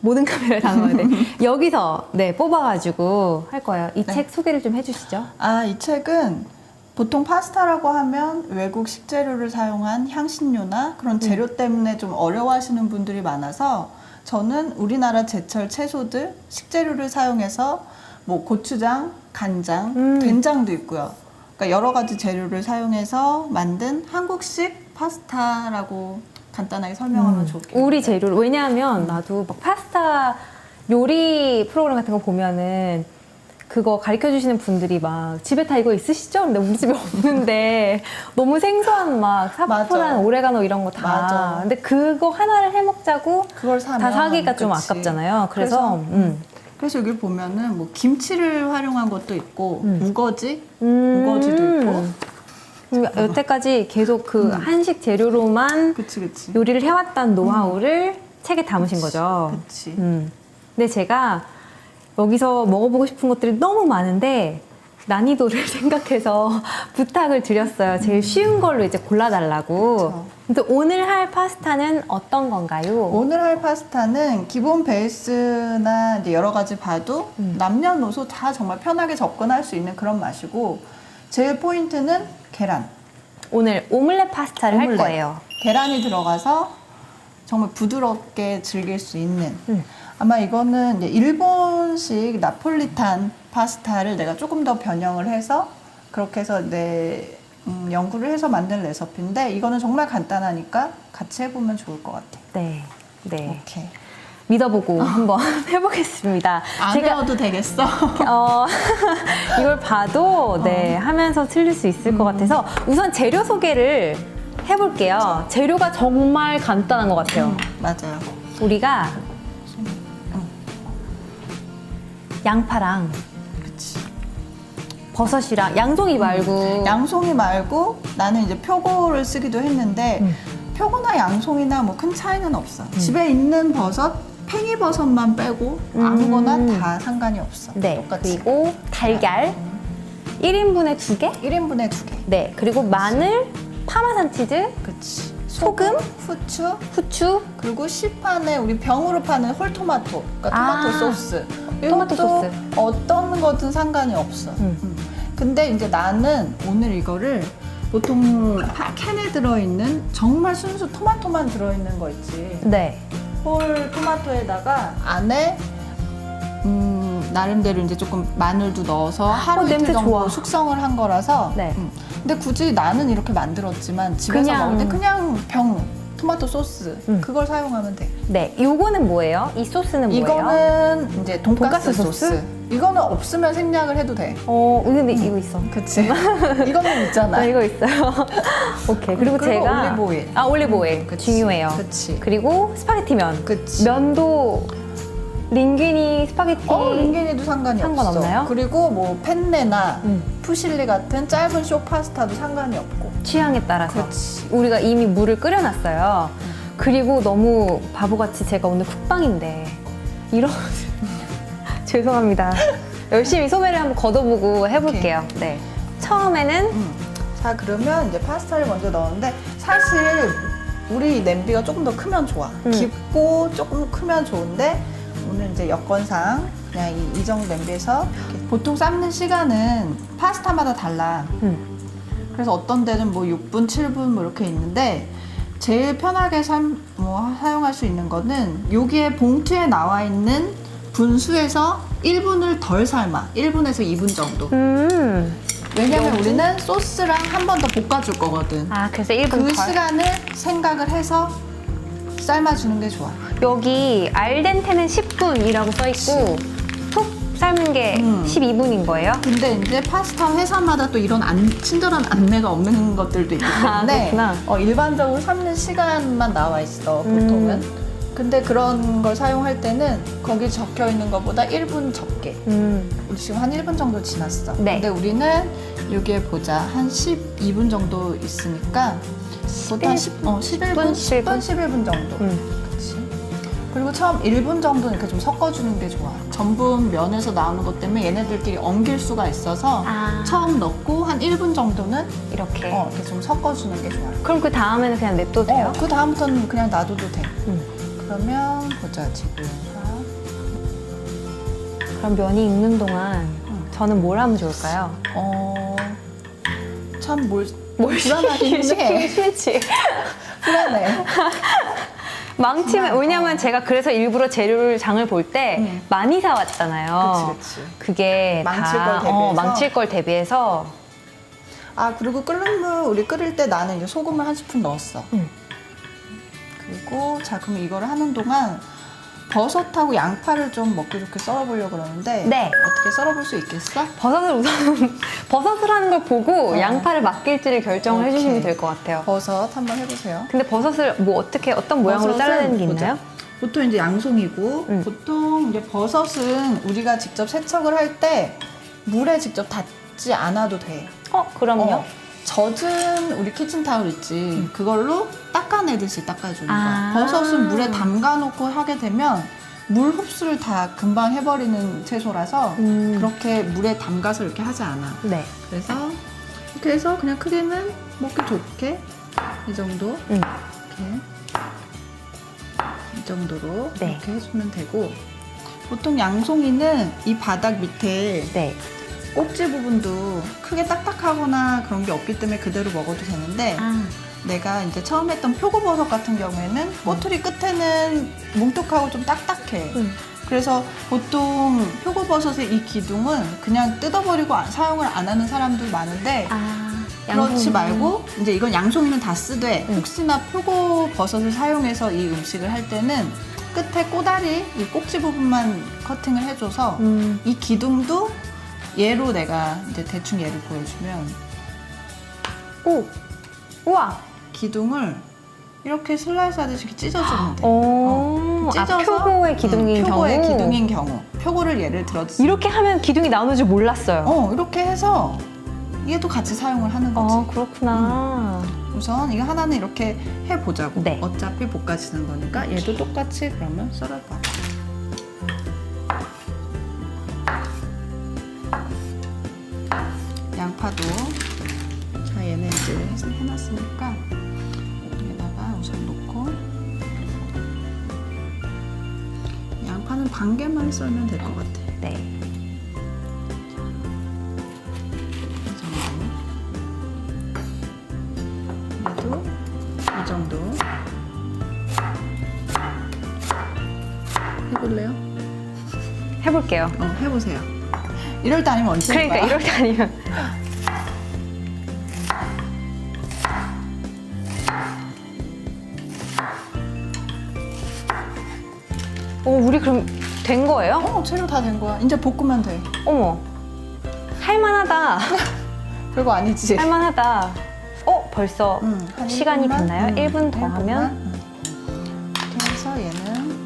모든 카메라를 다 넣어야 돼. 여기서 뽑아가지고 할 거예요. 이 책 소개를 좀 해주시죠.
이 책은 보통 파스타라고 하면 외국 식재료를 사용한 향신료나 그런 재료 때문에 좀 어려워하시는 분들이 많아서 저는 우리나라 제철 채소들, 식재료를 사용해서 뭐 고추장, 간장, 된장도 있고요. 그러니까 여러 가지 재료를 사용해서 만든 한국식 파스타라고 간단하게 설명하면 좋겠네요.
우리 재료를. 왜냐하면 나도 막 파스타 요리 프로그램 같은 거 보면은 그거 가르쳐 주시는 분들이 막 집에 다 이거 있으시죠? 근데 우리 집에 없는데 너무 생소한 막 사포난
맞아.
오레가노 이런 거 다.
맞아.
근데 그거 하나를 해 먹자고
그걸 사면
다 사기가 좀
그치.
아깝잖아요. 그래서
그래서 여기 보면은 뭐 김치를 활용한 것도 있고 우거지도 있고.
여태까지 계속 그 한식 재료로만
그치.
요리를 해왔다는 노하우를 책에 담으신 거죠.
그치.
근데 제가 여기서 먹어보고 싶은 것들이 너무 많은데 난이도를 생각해서 부탁을 드렸어요. 제일 쉬운 걸로 이제 골라달라고.
그쵸.
근데 오늘 할 파스타는 어떤 건가요?
오늘 할 파스타는 기본 베이스나 이제 여러 가지 봐도 남녀노소 다 정말 편하게 접근할 수 있는 그런 맛이고 제일 포인트는 계란.
오늘 오믈렛 파스타를 할 거예요.
계란이 들어가서 정말 부드럽게 즐길 수 있는. 아마 이거는 이제 일본식 나폴리탄 파스타를 내가 조금 더 변형을 해서 그렇게 해서 연구를 해서 만든 레시피인데 이거는 정말 간단하니까 같이 해보면 좋을 것 같아요.
네. 네.
오케이.
믿어보고 한번 해보겠습니다.
안 외워도 되겠어?
이걸 봐도 네, 하면서 틀릴 수 있을 것 같아서 우선 재료 소개를 해볼게요. 재료가 정말 간단한 것 같아요.
맞아요.
우리가 양파랑
그치.
버섯이랑 양송이 말고
양송이 말고 나는 이제 표고를 쓰기도 했는데 표고나 양송이나 뭐 큰 차이는 없어. 집에 있는 버섯, 팽이버섯만 빼고 아무거나 다 상관이 없어.
네,
똑같이.
그리고 달걀 1인분에 2개?
1인분에 2개.
네, 그리고 마늘, 파마산 치즈,
그치.
소금,
후추,
후추,
그리고 시판에 우리 병으로 파는 홀토마토, 그러니까 토마토 소스.
토마토
이것도
소스.
어떤 거든 상관이 없어. 근데 이제 나는 오늘 이거를 보통 캔에 들어있는 정말 순수 토마토만 들어있는 거 있지.
네.
홀 토마토에다가 안에 나름대로 이제 조금 마늘도 넣어서 하루 이틀
냄새
정도
좋아.
숙성을 한 거라서.
네.
근데 굳이 나는 이렇게 만들었지만 집에서
그냥-
먹을 때 그냥 병 토마토 소스 그걸 사용하면 돼.
네, 요거는 뭐예요? 이 소스는 뭐예요?
이거는 이제 돈가스
돈가스
소스.
소스?
이거는 없으면 생략을 해도 돼.
근데 이거 있어.
그치? 이거는 있잖아.
나 이거 있어요. 오케이. 그리고 제가
올리브오일.
올리브오일
그치.
중요해요.
그치.
그리고 스파게티면.
그치.
면도 링귀니 스파게티.
링게니도 상관이
상관없나요?
없어. 그리고 뭐 펜네나
음.
푸실리 같은 짧은 쇼 파스타도 상관이 없고.
취향에 따라서.
그치.
우리가 이미 물을 끓여놨어요. 그리고 너무 바보같이 제가 오늘 쿡방인데 이런 죄송합니다. 열심히 소매를 한번 걷어보고 해볼게요. 네. 처음에는
자, 그러면 이제 파스타를 먼저 넣었는데 사실 우리 냄비가 조금 더 크면 좋아. 깊고 조금 크면 좋은데 오늘 이제 여건상 그냥 이 정도 냄비에서 이렇게. 보통 삶는 시간은 파스타마다 달라. 그래서 어떤 데는 뭐 6분, 7분 뭐 이렇게 있는데 제일 편하게 사용할 수 있는 거는 여기에 봉투에 나와 있는 분수에서 1분을 덜 삶아. 1분에서 2분 정도. 왜냐면 우리는 소스랑 한 번 더 볶아줄 거거든.
그래서 1분
그
덜.
시간을 생각을 해서 삶아주는 게 좋아.
여기 알덴테는 10분이라고 써있고 푹 삶는 게 12분인 거예요?
근데 이제 파스타 회사마다 또 이런 친절한 안내가 없는 것들도 있기 때문에
그렇구나.
일반적으로 삶는 시간만 나와 있어, 보통은. 근데 그런 걸 사용할 때는 거기 적혀 있는 것보다 1분 적게. 우리 지금 한 1분 정도 지났어.
네.
근데 우리는 여기에 보자. 한 12분 정도 있으니까 보통 한 11분, 11분 정도. 그치. 그리고 처음 1분 정도는 이렇게 좀 섞어주는 게 좋아. 전분 면에서 나오는 것 때문에 얘네들끼리 엉길 수가 있어서 처음 넣고 한 1분 정도는
이렇게.
이렇게 좀 섞어주는 게 좋아.
그럼 그 다음에는 그냥 냅둬도 돼요?
그 다음부터는 그냥 놔둬도 돼. 그러면 보자, 지금.
그럼 면이 익는 동안 저는 뭘 하면 좋을까요?
참 불안하긴 해.
싫지.
불안해.
망치면, 왜냐면 제가 그래서 일부러 재료를 장을 볼 때 많이 사왔잖아요.
그치.
그게
망칠
다,
걸 대비해서?
망칠 걸 대비해서.
그리고 끓는 물 우리 끓일 때 나는 이제 소금을 한 스푼 넣었어. 그리고 자, 그럼 이거를 하는 동안 버섯하고 양파를 좀 먹기 좋게 썰어보려고 그러는데
네.
어떻게 썰어볼 수 있겠어?
버섯을 우선, 버섯을 하는 걸 보고 양파를 맡길지를 결정을
오케이.
해주시면 될 것 같아요.
버섯 한번 해보세요.
근데 버섯을 뭐 어떤 모양으로
버섯은
잘라야 되는 게
보자.
있나요?
보통 이제 양송이고 보통 이제 버섯은 우리가 직접 세척을 할 때 물에 직접 닿지 않아도 돼.
그럼요.
젖은 우리 키친타올 있지. 그걸로 닦아내듯이 닦아주는
아.
거야. 버섯은 물에 담가놓고 하게 되면 물 흡수를 다 금방 해버리는 채소라서 그렇게 물에 담가서 이렇게 하지 않아.
네.
그래서 이렇게 해서 그냥 크기는 먹기 좋게 이 정도 이렇게 이 정도로
네.
이렇게 해주면 되고 보통 양송이는 이 바닥 밑에
네.
꼭지 부분도 크게 딱딱하거나 그런 게 없기 때문에 그대로 먹어도 되는데 내가 이제 처음 했던 표고버섯 같은 경우에는 꼬투리 끝에는 뭉툭하고 좀 딱딱해. 그래서 보통 표고버섯의 이 기둥은 그냥 뜯어버리고 사용을 안 하는 사람들 많은데 그렇지 말고 이제 이건 양송이는 다 쓰되 혹시나 표고 버섯을 사용해서 이 음식을 할 때는 끝에 꼬다리 이 꼭지 부분만 커팅을 해줘서 이 기둥도 얘로 내가 이제 대충 얘를 보여주면
오, 우와.
기둥을 이렇게 슬라이스 하듯이 이렇게 찢어주면 돼.
오, 표고의 기둥인
표고의
경우.
기둥인 경우. 표고를 예를 들어
이렇게 하면 기둥이 나오는 줄 몰랐어요.
이렇게 해서 얘도 같이 사용을 하는 거지.
그렇구나.
우선 이거 하나는 이렇게 해보자고.
네.
어차피 볶아지는 거니까 얘도 똑같이 그러면 썰어봐. 양파도 자 얘는 이제 해놨으니까 여기다가 우선 놓고 양파는 반 개만 썰면 될 것 같아.
네.
얘도 이 정도 해볼래요?
해볼게요.
해보세요. 이럴 때 아니면 언제
그러니까
해봐?
이럴 때 아니면. 오, 우리 그럼 된 거예요?
재료 다 된 거야. 이제 볶으면 돼.
어머, 할만하다.
별거 아니지.
할만하다. 벌써
한
시간이
1분만?
됐나요? 1분 더
1분만?
하면?
이렇게 해서 얘는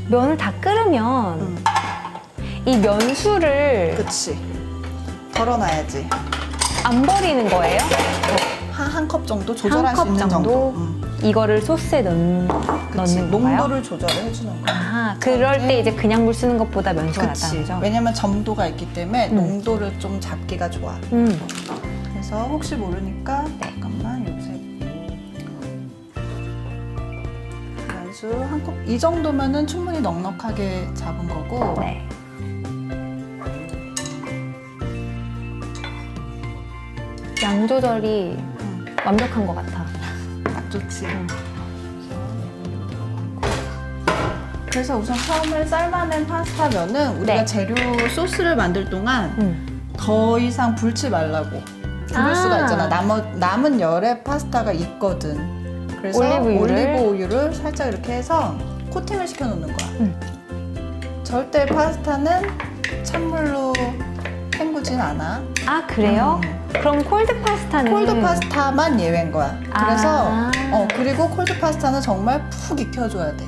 면을 다 끓으면 이 면수를
그치. 덜어놔야지.
안 버리는 거예요?
한 컵 정도 조절할
한
수
컵
있는
정도?
정도.
이거를 소스에 넣는 건가요?
농도를 조절을 해주는 거야.
아, 그럴 때 이제 그냥 물 쓰는 것보다 면수가 낫다는 거죠?
왜냐면 점도가 있기 때문에 농도를 좀 잡기가 좋아. 그래서 혹시 모르니까 잠깐만 요새 면수 한 컵 이 정도면은 충분히 넉넉하게 잡은 거고.
네. 양 조절이 완벽한 것 같아.
딱 좋지. 그래서 우선 처음에 삶아낸 파스타 면은 우리가
네.
재료 소스를 만들 동안 더 이상 불지 말라고. 그럴 수가 있잖아. 남은 열의 파스타가 있거든. 그래서 올리브 오일을 살짝 이렇게 해서 코팅을 시켜 놓는 거야. 절대 파스타는 찬물로 헹구진 않아.
아, 그래요? 그럼 콜드 파스타는?
콜드 파스타만 예외인 거야. 그래서 그리고 콜드 파스타는 정말 푹 익혀줘야 돼.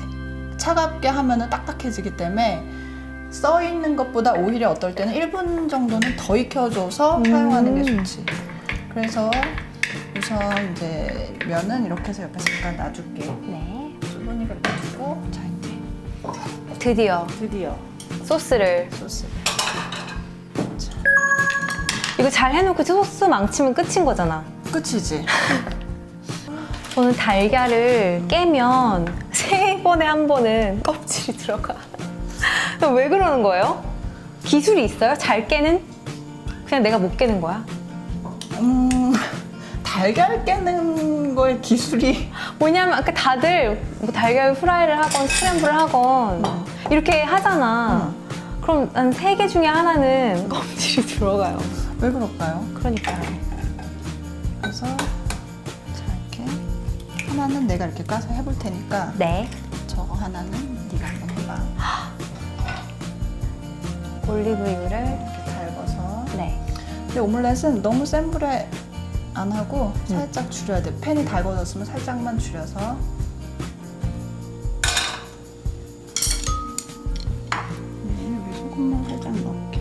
차갑게 하면은 딱딱해지기 때문에 써 있는 것보다 오히려 어떨 때는 1분 정도는 더 익혀줘서 사용하는 게 좋지. 그래서 우선 이제 면은 이렇게 해서 옆에 잠깐 놔줄게.
네.
주머니 그렇게 두고 자 이제
드디어 소스를.
소스.
이거 잘 해놓고 소스 망치면 끝인 거잖아.
끝이지.
저는 달걀을 깨면 3번에 한 번은 껍질이 들어가. 왜 그러는 거예요? 기술이 있어요? 잘 깨는? 그냥 내가 못 깨는 거야?
달걀 깨는 거에 기술이
뭐냐면 아까 다들 뭐 달걀 후라이를 하건 스크램블을 하건 이렇게 하잖아. 그럼 난 3개 중에 하나는 껍질이 들어가요.
왜 그럴까요?
그러니까요.
그래서 자 이렇게 하나는 내가 이렇게 까서 해볼 테니까
네.
저거 하나는 네가 한번 해봐.
올리브유를
이렇게 달궈서.
네.
근데 오믈렛은 너무 센 불에 안 하고 살짝 줄여야 돼. 팬이 달궈졌으면 살짝만 줄여서. 여기 소금만 살짝 넣을게.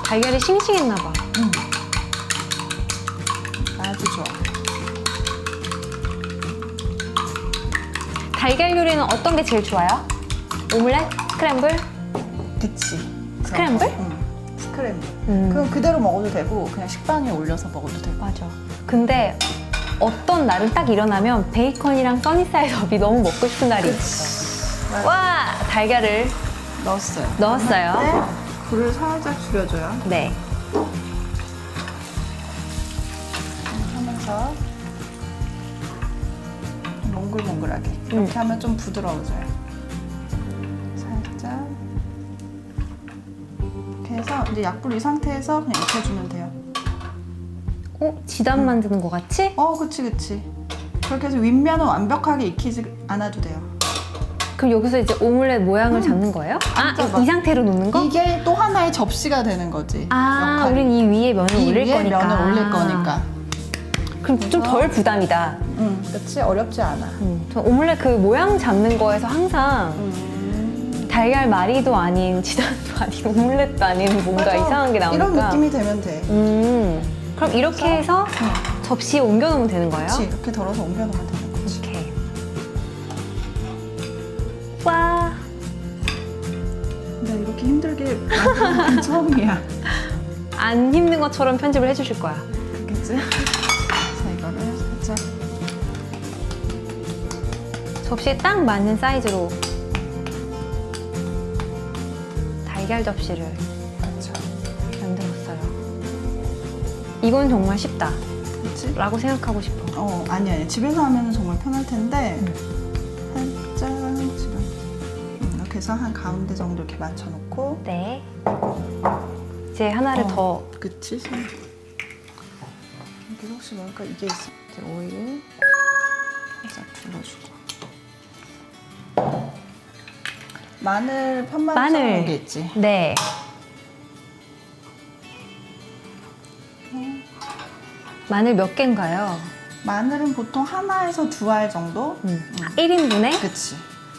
달걀이 싱싱했나 봐.
아주 좋아.
달걀 요리는 어떤 게 제일 좋아요? 오믈렛? 스크램블?
그치.
스크램블?
스크램블. 그럼 그대로 먹어도 되고 그냥 식빵에 올려서 먹어도 되고.
맞아. 근데 어떤 날은 딱 일어나면 베이컨이랑 써니사이드 업이 너무 먹고 싶은 날이 있어. 와! 달걀을 넣었어요.
네. 불을 살짝 줄여줘요.
네.
하면서 몽글몽글하게. 이렇게 하면 좀 부드러워져요. 해서 이제 약불 이 상태에서 그냥 익혀주면 돼요.
지단 만드는 것 같이?
그치. 그렇게 해서 윗면은 완벽하게 익히지 않아도 돼요.
그럼 여기서 이제 오믈렛 모양을 잡는 거예요?
잡아.
이 상태로 놓는 거?
이게 또 하나의 접시가 되는 거지.
역할이. 우린 이 위에 면을
이
올릴
위에
거니까.
면을 올릴 거니까.
그럼 좀 덜 부담이다.
그치? 어렵지 않아.
저 오믈렛 그 모양 잡는 거에서 항상 달걀 말이도 아닌 지단도 아닌 오믈렛도 아닌 뭔가
맞아.
이상한 게 나오니까.
이런 느낌이 되면 돼.
그럼 이렇게 해서 접시에 옮겨놓으면 되는 거예요?
그치? 이렇게 덜어서 옮겨놓으면 되는 거지.
오케이. 와.
근데 이렇게 힘들게 만드는 건 처음이야.
안 힘든 것처럼 편집을 해주실 거야.
그치? 자, 이거를 살짝.
접시에 딱 맞는 사이즈로 달걀 접시를
그렇죠.
만들었어요. 이건 정말 쉽다
그치?
라고 생각하고 싶어.
아니. 집에서 하면 정말 편할 텐데, 살짝 지금 이렇게 해서 한 가운데 정도 이렇게 맞춰놓고.
네. 이제 하나를 더.
그치? 여기 혹시 모르니까 이게 있어. 이제 오일 살짝 둘러주고. 마늘 편마늘 썰어놓은 게 있지?
네. 마늘 몇 개인가요?
마늘은 보통 하나에서 2알 정도?
1인분에?
그치.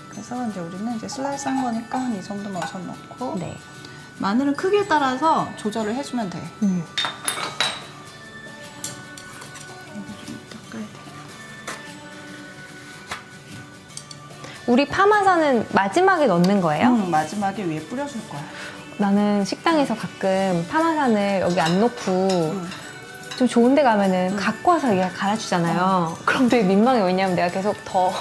그래서 이제 우리는 이제 슬라이스 한 거니까 한 이 정도만 우선 넣고.
네.
마늘은 크기에 따라서 조절을 해주면 돼. 좀 닦아야 돼.
우리 파마산은 마지막에 넣는 거예요?
마지막에 위에 뿌려줄 거야.
나는 식당에서 가끔 파마산을 여기 안 넣고 좀 좋은 데 가면은 갖고 와서 이게 갈아주잖아요. 그럼 되게 민망해. 왜냐면 내가 계속 더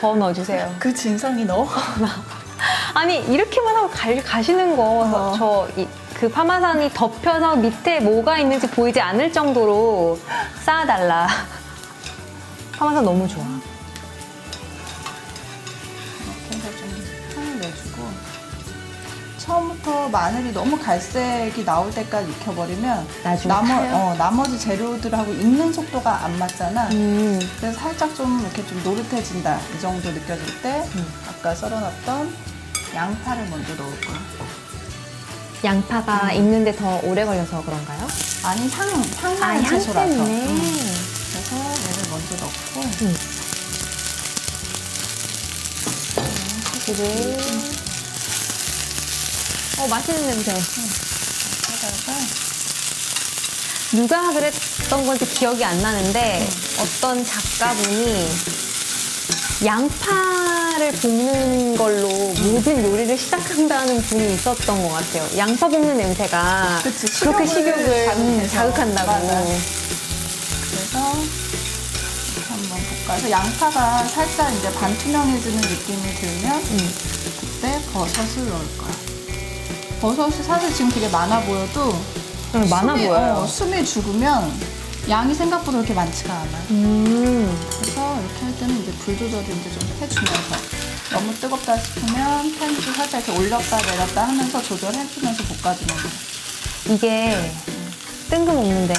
넣어주세요.
그 진상이 너?
아니 이렇게만 하고 가시는 거 그 파마산이 덮여서 밑에 뭐가 있는지 보이지 않을 정도로 쌓아달라. 파마산 너무 좋아.
이렇게 해서 좀 향을 내주고. 처음부터 마늘이 너무 갈색이 나올 때까지 익혀버리면
나중에 타요?
나머지 재료들하고 익는 속도가 안 맞잖아. 그래서 살짝 좀 이렇게 좀 노릇해진다 이 정도 느껴질 때 아까 썰어놨던 양파를 먼저 넣을 거야.
양파가 익는데 더 오래 걸려서 그런가요?
아니 향나는
향
채소라서.
때문에.
그래서 얘를 먼저 넣고.
고기를. 맛있는 냄새.
하다가
누가 그랬던 건지 기억이 안 나는데 어떤 작가분이 양파를 볶는 걸로 모든 요리를 시작한다는 분이 있었던 것 같아요. 양파 볶는 냄새가
그치,
그렇게
식욕을
식욕을
자극해서.
자극한다고.
맞아. 그래서 한번 볶아서 양파가 살짝 이제 반투명해지는 느낌이 들면 그때 버섯을 넣을 거야. 버섯이 사실 지금 되게 많아 보여도
많아 보여요.
숨이 죽으면 양이 생각보다 그렇게 많지가 않아. 그래서 이렇게 할 때는 이제 불 조절을 이제 좀 해주면서 너무 뜨겁다 싶으면 팬도 살짝 이렇게 올렸다 내렸다 하면서 조절해주면서 볶아주면 돼.
이게 뜬금없는데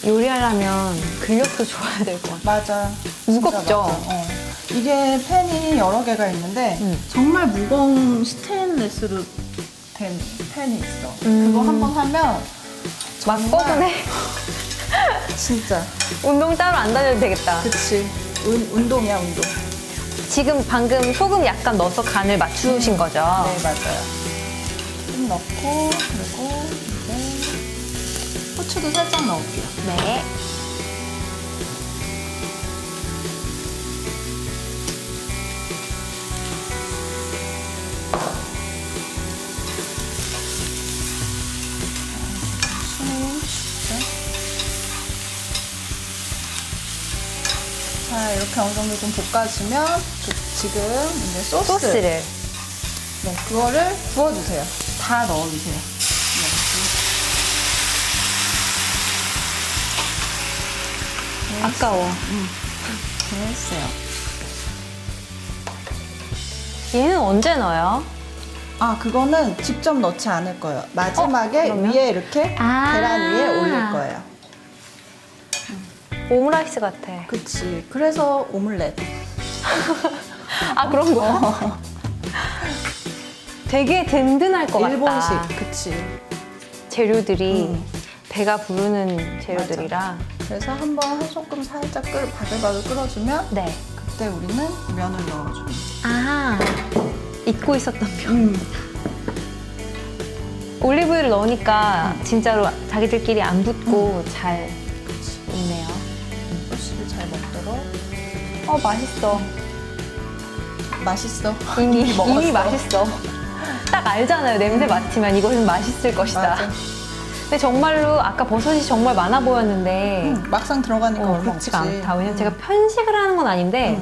요리하려면 근력도 좋아야 될 것 같아요.
맞아.
무겁죠?
진짜 맞아. 이게 팬이 여러 개가 있는데 정말 무거운 스테인레스로 된 팬이 있어. 그거 한번 하면
막 뻐근해.
진짜.
운동 따로 안 다녀도 되겠다.
그치. 운동이야, 운동.
지금 방금 소금 약간 넣어서 간을 맞추신 거죠?
네, 맞아요. 좀 넣고, 그리고 이제 후추도 살짝 넣을게요.
네.
자, 이렇게 어느 정도 좀 볶아주면 지금 이제
소스를.
네, 그거를 부어주세요. 다 넣어주세요. 네.
아까워.
됐어요.
얘는 언제 넣어요?
아, 그거는 직접 넣지 않을 거예요. 마지막에
그러면?
위에 이렇게
아.
계란 위에 올릴 거예요.
오므라이스 같아.
그치. 그래서 오믈렛.
아, 그런 거야? 되게 든든할 것 같다.
일본식. 그치.
재료들이 배가 부르는 재료들이라.
그래서 한번 한 소끔 살짝 바글바글 끓어주면
네.
그때 우리는 면을 넣어줍니다.
아, 잊고 있었던 면. 올리브유를 넣으니까 진짜로 자기들끼리 안 붙고 잘 있네요.
소스를 잘 먹도록.
맛있어.
맛있어.
이미
먹었어.
맛있어. 딱 알잖아요. 냄새 맡으면 이것은 맛있을 것이다.
맞아.
근데 정말로 아까 버섯이 정말 많아 보였는데
막상 들어가니까 얼마 없지.
그렇지가 않다. 왜냐면 제가 편식을 하는 건 아닌데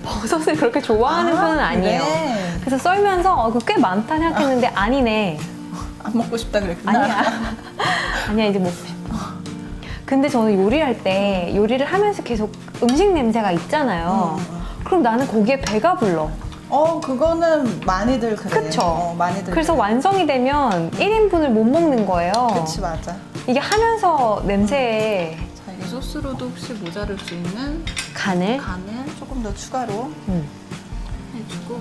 버섯을 그렇게 좋아하는 편은 아니에요.
그래.
그래서 썰면서 꽤 많다 생각했는데 아니네.
안 먹고 싶다 그랬구나.
아니야. 아니야, 이제 먹고 싶어. 근데 저는 요리할 때 요리를 하면서 계속 음식 냄새가 있잖아요. 그럼 나는 거기에 배가 불러.
그거는 많이들 그래.
그쵸?
많이들.
그래서
그래.
완성이 되면 1인분을 못 먹는 거예요.
그치, 맞아.
이게 하면서 냄새에
자, 이게 소스로도 혹시 모자랄 수 있는
간을
간을 조금 더 추가로
음.
해주고.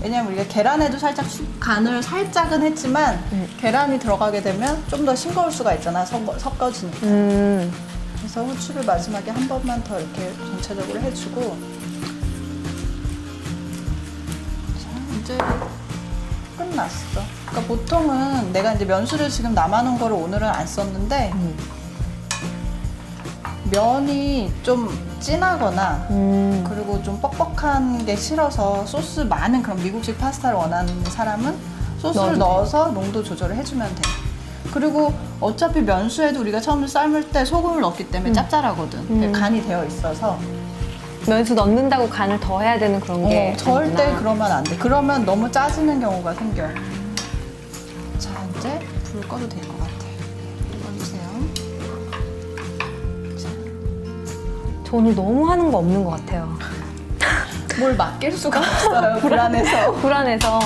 왜냐면 우리가 계란에도 살짝 간을 살짝은 했지만 계란이 들어가게 되면 좀 더 싱거울 수가 있잖아. 섞어지니까. 그래서 후추를 마지막에 한 번만 더 이렇게 전체적으로 해주고. 자, 이제 끝났어. 그러니까 보통은 내가 이제 면수를 지금 남아놓은 거를 오늘은 안 썼는데 면이 좀 진하거나 그리고 좀 뻑뻑한 게 싫어서 소스 많은 그런 미국식 파스타를 원하는 사람은 소스를 넣어서 농도 조절을 해주면 돼. 그리고 어차피 면수에도 우리가 처음 삶을 때 소금을 넣기 때문에 짭짤하거든. 간이 되어 있어서.
면수 넣는다고 간을 더 해야 되는 그런 게
절대
아니구나.
그러면 안 돼. 그러면 너무 짜지는 경우가 생겨. 자, 이제 불 꺼도 될 것 같아. 꺼주세요.
저는 너무 하는 거 없는 것 같아요.
뭘 맡길 수가 없어요. 불안해서.
불안해서.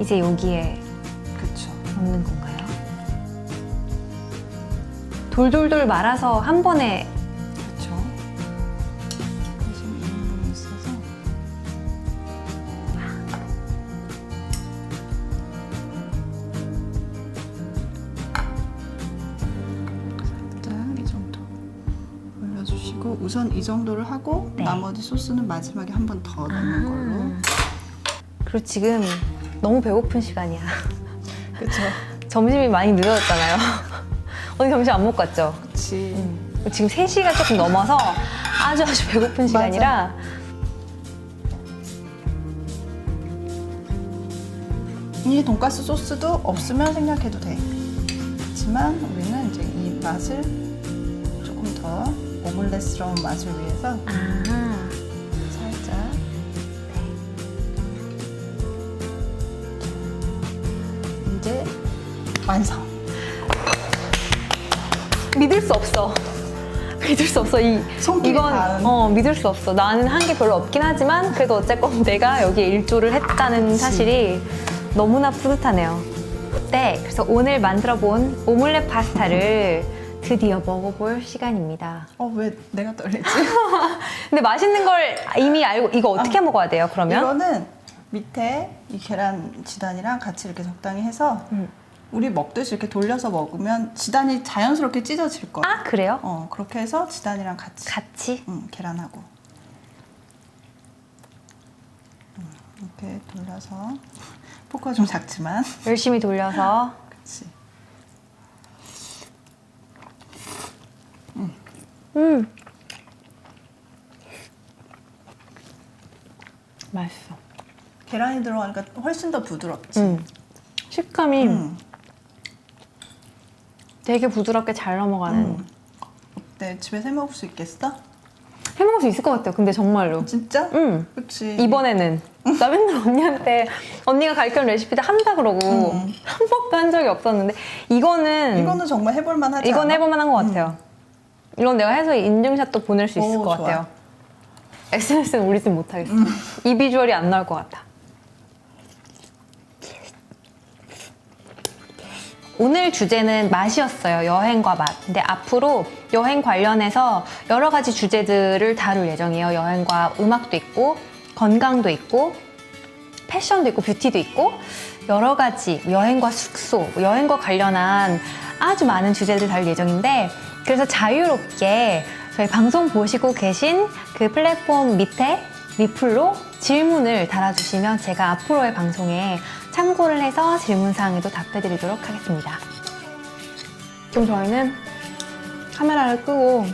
이제 여기에
그쵸.
넣는 건가요? 돌돌돌 말아서 한 번에
그쵸. 지금 이런 부분이 있어서. 살짝 이 정도 올려주시고 우선 이 정도를 하고
네.
나머지 소스는 마지막에 한 번 더 넣는 걸로.
그리고 지금 너무 배고픈 시간이야.
그쵸.
점심이 많이 늦어졌잖아요. 오늘 점심 안 먹고 갔죠?
그치.
지금 3시가 조금 넘어서 아주 배고픈 시간이라
이 돈가스 소스도 없으면 생략해도 돼. 그렇지만 우리는 이제 이 맛을 조금 더 오믈렛스러운 맛을 위해서 살짝 이제 완성.
믿을 수 없어. 믿을 수 없어.
손길이 닿은.
믿을 수 없어. 나는 한 게 별로 없긴 하지만 그래도 어쨌건 내가 여기에 일조를 했다는 사실이 너무나 뿌듯하네요. 네, 그래서 오늘 만들어본 오믈렛 파스타를 드디어 먹어볼 시간입니다.
왜 내가 떨리지?
근데 맛있는 걸 이미 알고 이거 어떻게 먹어야 돼요, 그러면?
이거는 밑에 이 계란 지단이랑 같이 이렇게 적당히 해서 우리 먹듯이 이렇게 돌려서 먹으면 지단이 자연스럽게 찢어질 거야.
아, 그래요?
그렇게 해서 지단이랑 같이.
같이?
계란하고. 이렇게 돌려서. 포크가 좀 작지만.
열심히 돌려서.
그치.
맛있어.
계란이 들어가니까 훨씬 더 부드럽지.
식감이 되게 부드럽게 잘 넘어가는.
어때? 집에서 해 먹을 수 있겠어?
해먹을 수 있을 것 같아요. 근데 정말로.
진짜?
응.
그치.
이번에는 나 맨날 언니한테 언니가 가르쳐준 레시피들 한다 그러고 한 번도 한 적이 없었는데 이거는
이거는 정말 해볼 만하지
이건
않아?
해볼 만한 것 같아요. 이건 내가 해서 인증샷도 보낼 수 있을
오,
것
좋아.
같아요. SNS는 올리진 못하겠어. 이 비주얼이 안 나올 것 같아. 오늘 주제는 맛이었어요. 여행과 맛. 근데 앞으로 여행 관련해서 여러 가지 주제들을 다룰 예정이에요. 여행과 음악도 있고, 건강도 있고, 패션도 있고, 뷰티도 있고, 여러 가지 여행과 숙소, 여행과 관련한 아주 많은 주제들을 다룰 예정인데, 그래서 자유롭게 저희 방송 보시고 계신 그 플랫폼 밑에 리플로 질문을 달아주시면 제가 앞으로의 방송에 참고를 해서 질문사항에도 답해드리도록 하겠습니다. 그럼 저희는 카메라를 끄고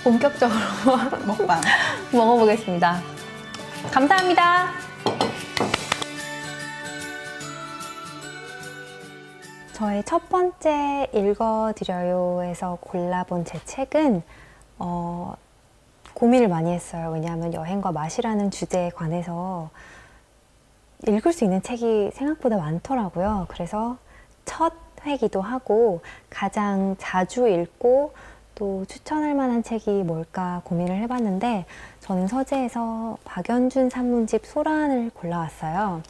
본격적으로
먹방.
먹어보겠습니다. 감사합니다. 저의 첫 번째 읽어드려요에서 골라본 제 책은 고민을 많이 했어요. 왜냐하면 여행과 맛이라는 주제에 관해서 읽을 수 있는 책이 생각보다 많더라고요. 그래서 첫 회기도 하고 가장 자주 읽고 또 추천할 만한 책이 뭘까 고민을 해봤는데 저는 서재에서 박연준 산문집 소란을 골라왔어요.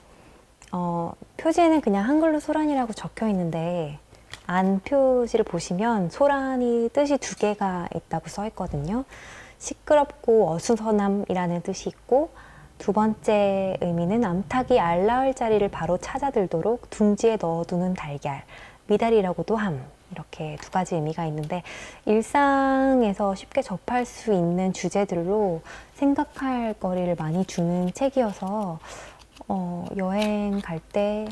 표지에는 그냥 한글로 소란이라고 적혀 있는데 안 표지를 보시면 소란이 뜻이 두 개가 있다고 써 있거든요. 시끄럽고 어수선함이라는 뜻이 있고 두 번째 의미는 암탉이 알 낳을 자리를 바로 찾아들도록 둥지에 넣어두는 달걀, 미달이라고도 함. 이렇게 두 가지 의미가 있는데 일상에서 쉽게 접할 수 있는 주제들로 생각할 거리를 많이 주는 책이어서 여행 갈 때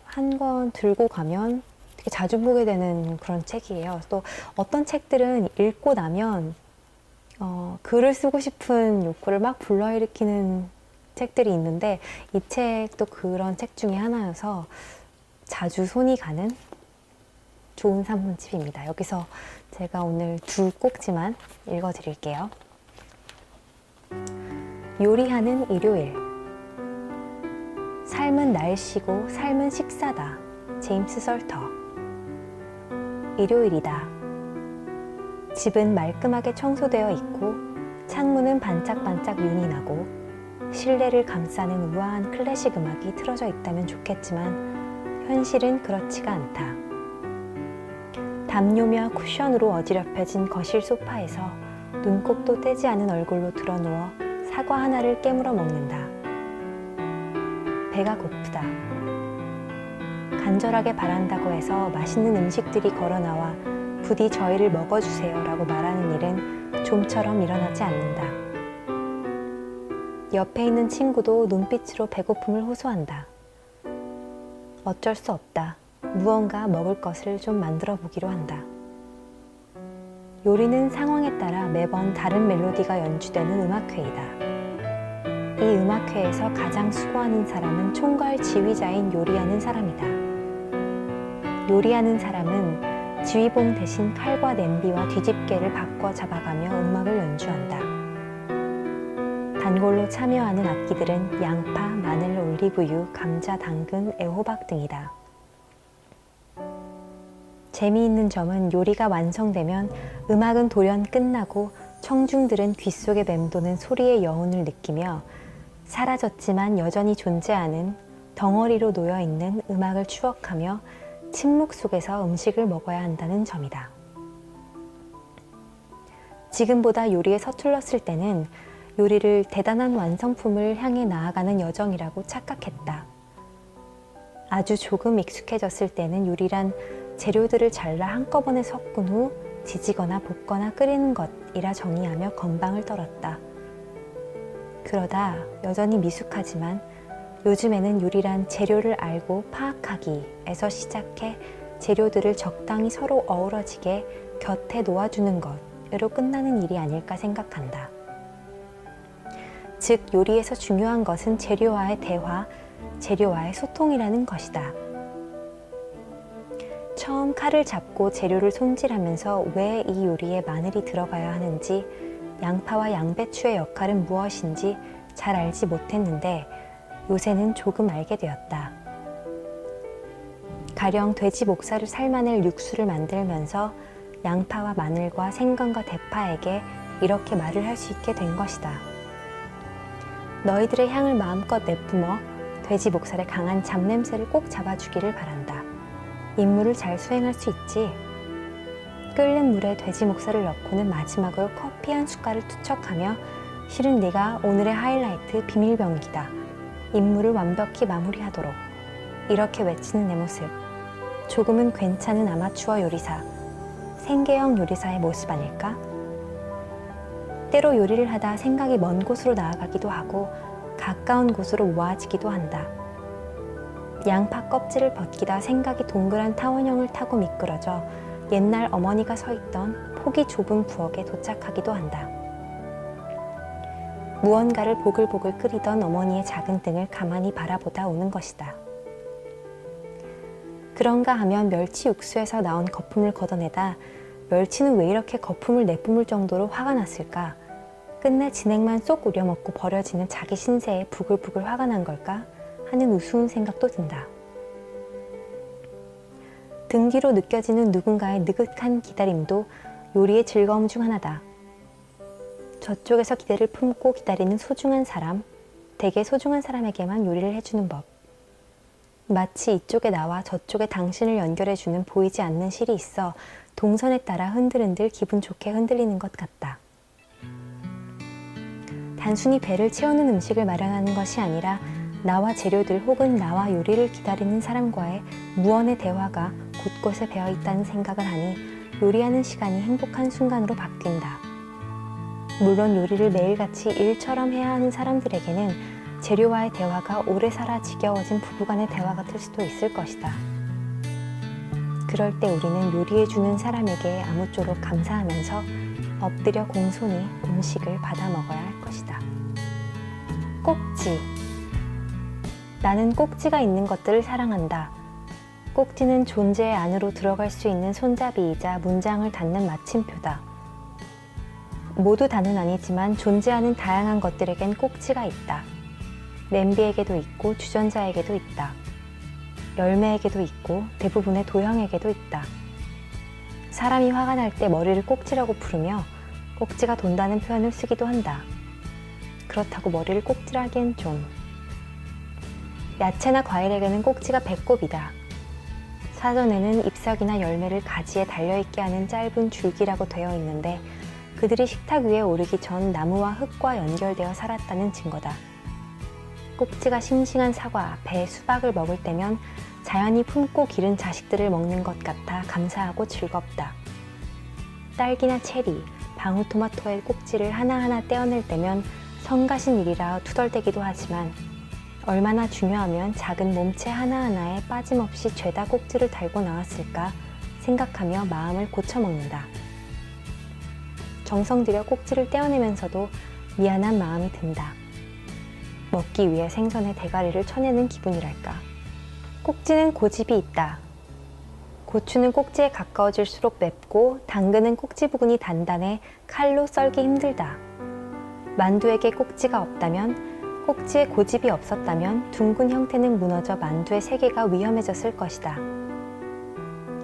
한 권 들고 가면 되게 자주 보게 되는 그런 책이에요. 또 어떤 책들은 읽고 나면 글을 쓰고 싶은 욕구를 막 불러일으키는 책들이 있는데 이 책도 그런 책 중에 하나여서 자주 손이 가는 좋은 산문집입니다. 여기서 제가 오늘 두 꼭지만 읽어드릴게요. 요리하는 일요일. 삶은 날씨고 삶은 식사다. 제임스 설터. 일요일이다. 집은 말끔하게 청소되어 있고 창문은 반짝반짝 윤이 나고 실내를 감싸는 우아한 클래식 음악이 틀어져 있다면 좋겠지만 현실은 그렇지가 않다. 담요며 쿠션으로 어지럽혀진 거실 소파에서 눈곱도 떼지 않은 얼굴로 드러누워 사과 하나를 깨물어 먹는다. 배가 고프다. 간절하게 바란다고 해서 맛있는 음식들이 걸어나와 부디 저희를 먹어주세요 라고 말하는 일은 좀처럼 일어나지 않는다. 옆에 있는 친구도 눈빛으로 배고픔을 호소한다. 어쩔 수 없다. 무언가 먹을 것을 좀 만들어 보기로 한다. 요리는 상황에 따라 매번 다른 멜로디가 연주되는 음악회이다. 이 음악회에서 가장 수고하는 사람은 총괄 지휘자인 요리하는 사람이다. 요리하는 사람은 지휘봉 대신 칼과 냄비와 뒤집개를 바꿔 잡아가며 음악을 연주한다. 단골로 참여하는 악기들은 양파, 마늘, 올리브유, 감자, 당근, 애호박 등이다. 재미있는 점은 요리가 완성되면 음악은 돌연 끝나고 청중들은 귓속에 맴도는 소리의 여운을 느끼며 사라졌지만 여전히 존재하는 덩어리로 놓여있는 음악을 추억하며 침묵 속에서 음식을 먹어야 한다는 점이다. 지금보다 요리에 서툴렀을 때는 요리를 대단한 완성품을 향해 나아가는 여정이라고 착각했다. 아주 조금 익숙해졌을 때는 요리란 재료들을 잘라 한꺼번에 섞은 후 지지거나 볶거나 끓이는 것이라 정의하며 건방을 떨었다. 그러다 여전히 미숙하지만 요즘에는 요리란 재료를 알고 파악하기에서 시작해 재료들을 적당히 서로 어우러지게 곁에 놓아주는 것으로 끝나는 일이 아닐까 생각한다. 즉 요리에서 중요한 것은 재료와의 대화, 재료와의 소통이라는 것이다. 처음 칼을 잡고 재료를 손질하면서 왜 이 요리에 마늘이 들어가야 하는지, 양파와 양배추의 역할은 무엇인지 잘 알지 못했는데 요새는 조금 알게 되었다. 가령 돼지 목살을 삶아낼 육수를 만들면서 양파와 마늘과 생강과 대파에게 이렇게 말을 할 수 있게 된 것이다. 너희들의 향을 마음껏 내뿜어 돼지 목살의 강한 잡냄새를 꼭 잡아주기를 바란다. 임무를 잘 수행할 수 있지? 끓는 물에 돼지 목살을 넣고는 마지막으로 커피 한 숟갈을 투척하며 실은 네가 오늘의 하이라이트 비밀병기다. 임무를 완벽히 마무리하도록. 이렇게 외치는 내 모습. 조금은 괜찮은 아마추어 요리사, 생계형 요리사의 모습 아닐까? 때로 요리를 하다 생각이 먼 곳으로 나아가기도 하고 가까운 곳으로 모아지기도 한다. 양파 껍질을 벗기다 생각이 동그란 타원형을 타고 미끄러져 옛날 어머니가 서 있던 폭이 좁은 부엌에 도착하기도 한다. 무언가를 보글보글 끓이던 어머니의 작은 등을 가만히 바라보다 오는 것이다. 그런가 하면 멸치 육수에서 나온 거품을 걷어내다 멸치는 왜 이렇게 거품을 내뿜을 정도로 화가 났을까? 끝내 진액만 쏙 우려먹고 버려지는 자기 신세에 부글부글 화가 난 걸까? 하는 우스운 생각도 든다. 등 뒤로 느껴지는 누군가의 느긋한 기다림도 요리의 즐거움 중 하나다. 저쪽에서 기대를 품고 기다리는 소중한 사람, 되게 소중한 사람에게만 요리를 해주는 법. 마치 이쪽에 나와 저쪽에 당신을 연결해주는 보이지 않는 실이 있어 동선에 따라 흔들흔들 기분 좋게 흔들리는 것 같다. 단순히 배를 채우는 음식을 마련하는 것이 아니라 나와 재료들 혹은 나와 요리를 기다리는 사람과의 무언의 대화가 곳곳에 배어 있다는 생각을 하니 요리하는 시간이 행복한 순간으로 바뀐다. 물론 요리를 매일같이 일처럼 해야 하는 사람들에게는 재료와의 대화가 오래 살아 지겨워진 부부간의 대화 같을 수도 있을 것이다. 그럴 때 우리는 요리해주는 사람에게 아무쪼록 감사하면서 엎드려 공손히 음식을 받아 먹어야 할 것이다. 꼭지. 나는 꼭지가 있는 것들을 사랑한다. 꼭지는 존재의 안으로 들어갈 수 있는 손잡이이자 문장을 닫는 마침표다. 모두 다는 아니지만 존재하는 다양한 것들에겐 꼭지가 있다. 냄비에게도 있고 주전자에게도 있다. 열매에게도 있고 대부분의 도형에게도 있다. 사람이 화가 날 때 머리를 꼭지라고 부르며 꼭지가 돈다는 표현을 쓰기도 한다. 그렇다고 머리를 꼭지라기엔 좀. 야채나 과일에게는 꼭지가 배꼽이다. 사전에는 잎사귀나 열매를 가지에 달려있게 하는 짧은 줄기라고 되어 있는데 그들이 식탁 위에 오르기 전 나무와 흙과 연결되어 살았다는 증거다. 꼭지가 싱싱한 사과, 배, 수박을 먹을 때면 자연이 품고 기른 자식들을 먹는 것 같아 감사하고 즐겁다. 딸기나 체리, 방울토마토의 꼭지를 하나하나 떼어낼 때면 성가신 일이라 투덜대기도 하지만 얼마나 중요하면 작은 몸체 하나하나에 빠짐없이 죄다 꼭지를 달고 나왔을까 생각하며 마음을 고쳐먹는다. 정성 들여 꼭지를 떼어내면서도 미안한 마음이 든다. 먹기 위해 생선의 대가리를 쳐내는 기분이랄까. 꼭지는 고집이 있다. 고추는 꼭지에 가까워질수록 맵고 당근은 꼭지 부분이 단단해 칼로 썰기 힘들다. 만두에게 꼭지가 없다면, 꼭지에 고집이 없었다면 둥근 형태는 무너져 만두의 세계가 위험해졌을 것이다.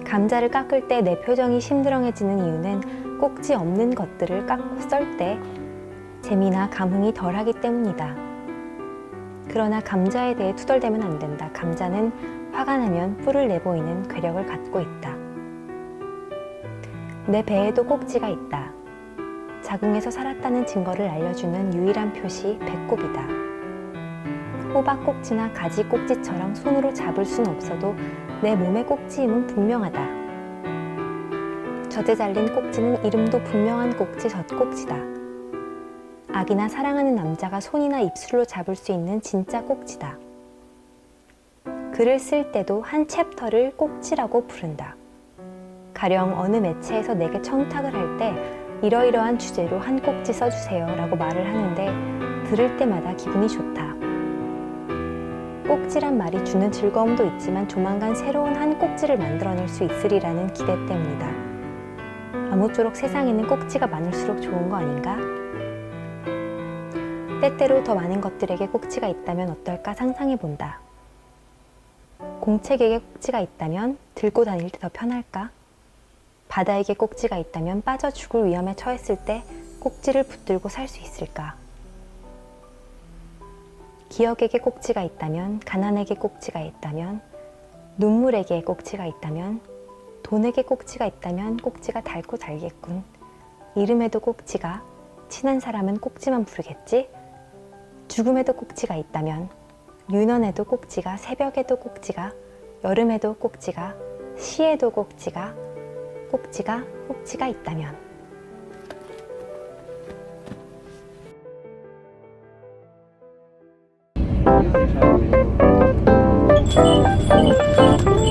감자를 깎을 때 내 표정이 심드렁해지는 이유는 꼭지 없는 것들을 깎고 썰 때 재미나 감흥이 덜하기 때문이다. 그러나 감자에 대해 투덜대면 안 된다. 감자는 화가 나면 뿔을 내보이는 괴력을 갖고 있다. 내 배에도 꼭지가 있다. 자궁에서 살았다는 증거를 알려주는 유일한 표시 배꼽이다. 호박 꼭지나 가지 꼭지처럼 손으로 잡을 순 없어도 내 몸의 꼭지임은 분명하다. 젖에 잘린 꼭지는 이름도 분명한 꼭지 젖꼭지다. 아기나 사랑하는 남자가 손이나 입술로 잡을 수 있는 진짜 꼭지다. 글을 쓸 때도 한 챕터를 꼭지라고 부른다. 가령 어느 매체에서 내게 청탁을 할 때 이러이러한 주제로 한 꼭지 써주세요 라고 말을 하는데 들을 때마다 기분이 좋다. 꼭지란 말이 주는 즐거움도 있지만 조만간 새로운 한 꼭지를 만들어낼 수 있으리라는 기대 때문이다. 아무쪼록 세상에는 꼭지가 많을수록 좋은 거 아닌가? 때때로 더 많은 것들에게 꼭지가 있다면 어떨까 상상해본다. 공책에게 꼭지가 있다면 들고 다닐 때 더 편할까? 바다에게 꼭지가 있다면 빠져 죽을 위험에 처했을 때 꼭지를 붙들고 살 수 있을까? 기억에게 꼭지가 있다면, 가난에게 꼭지가 있다면, 눈물에게 꼭지가 있다면, 돈에게 꼭지가 있다면 꼭지가 닳고 달겠군. 이름에도 꼭지가, 친한 사람은 꼭지만 부르겠지? 죽음에도 꼭지가 있다면, 유년에도 꼭지가, 새벽에도 꼭지가, 여름에도 꼭지가, 시에도 꼭지가 있다면.
잘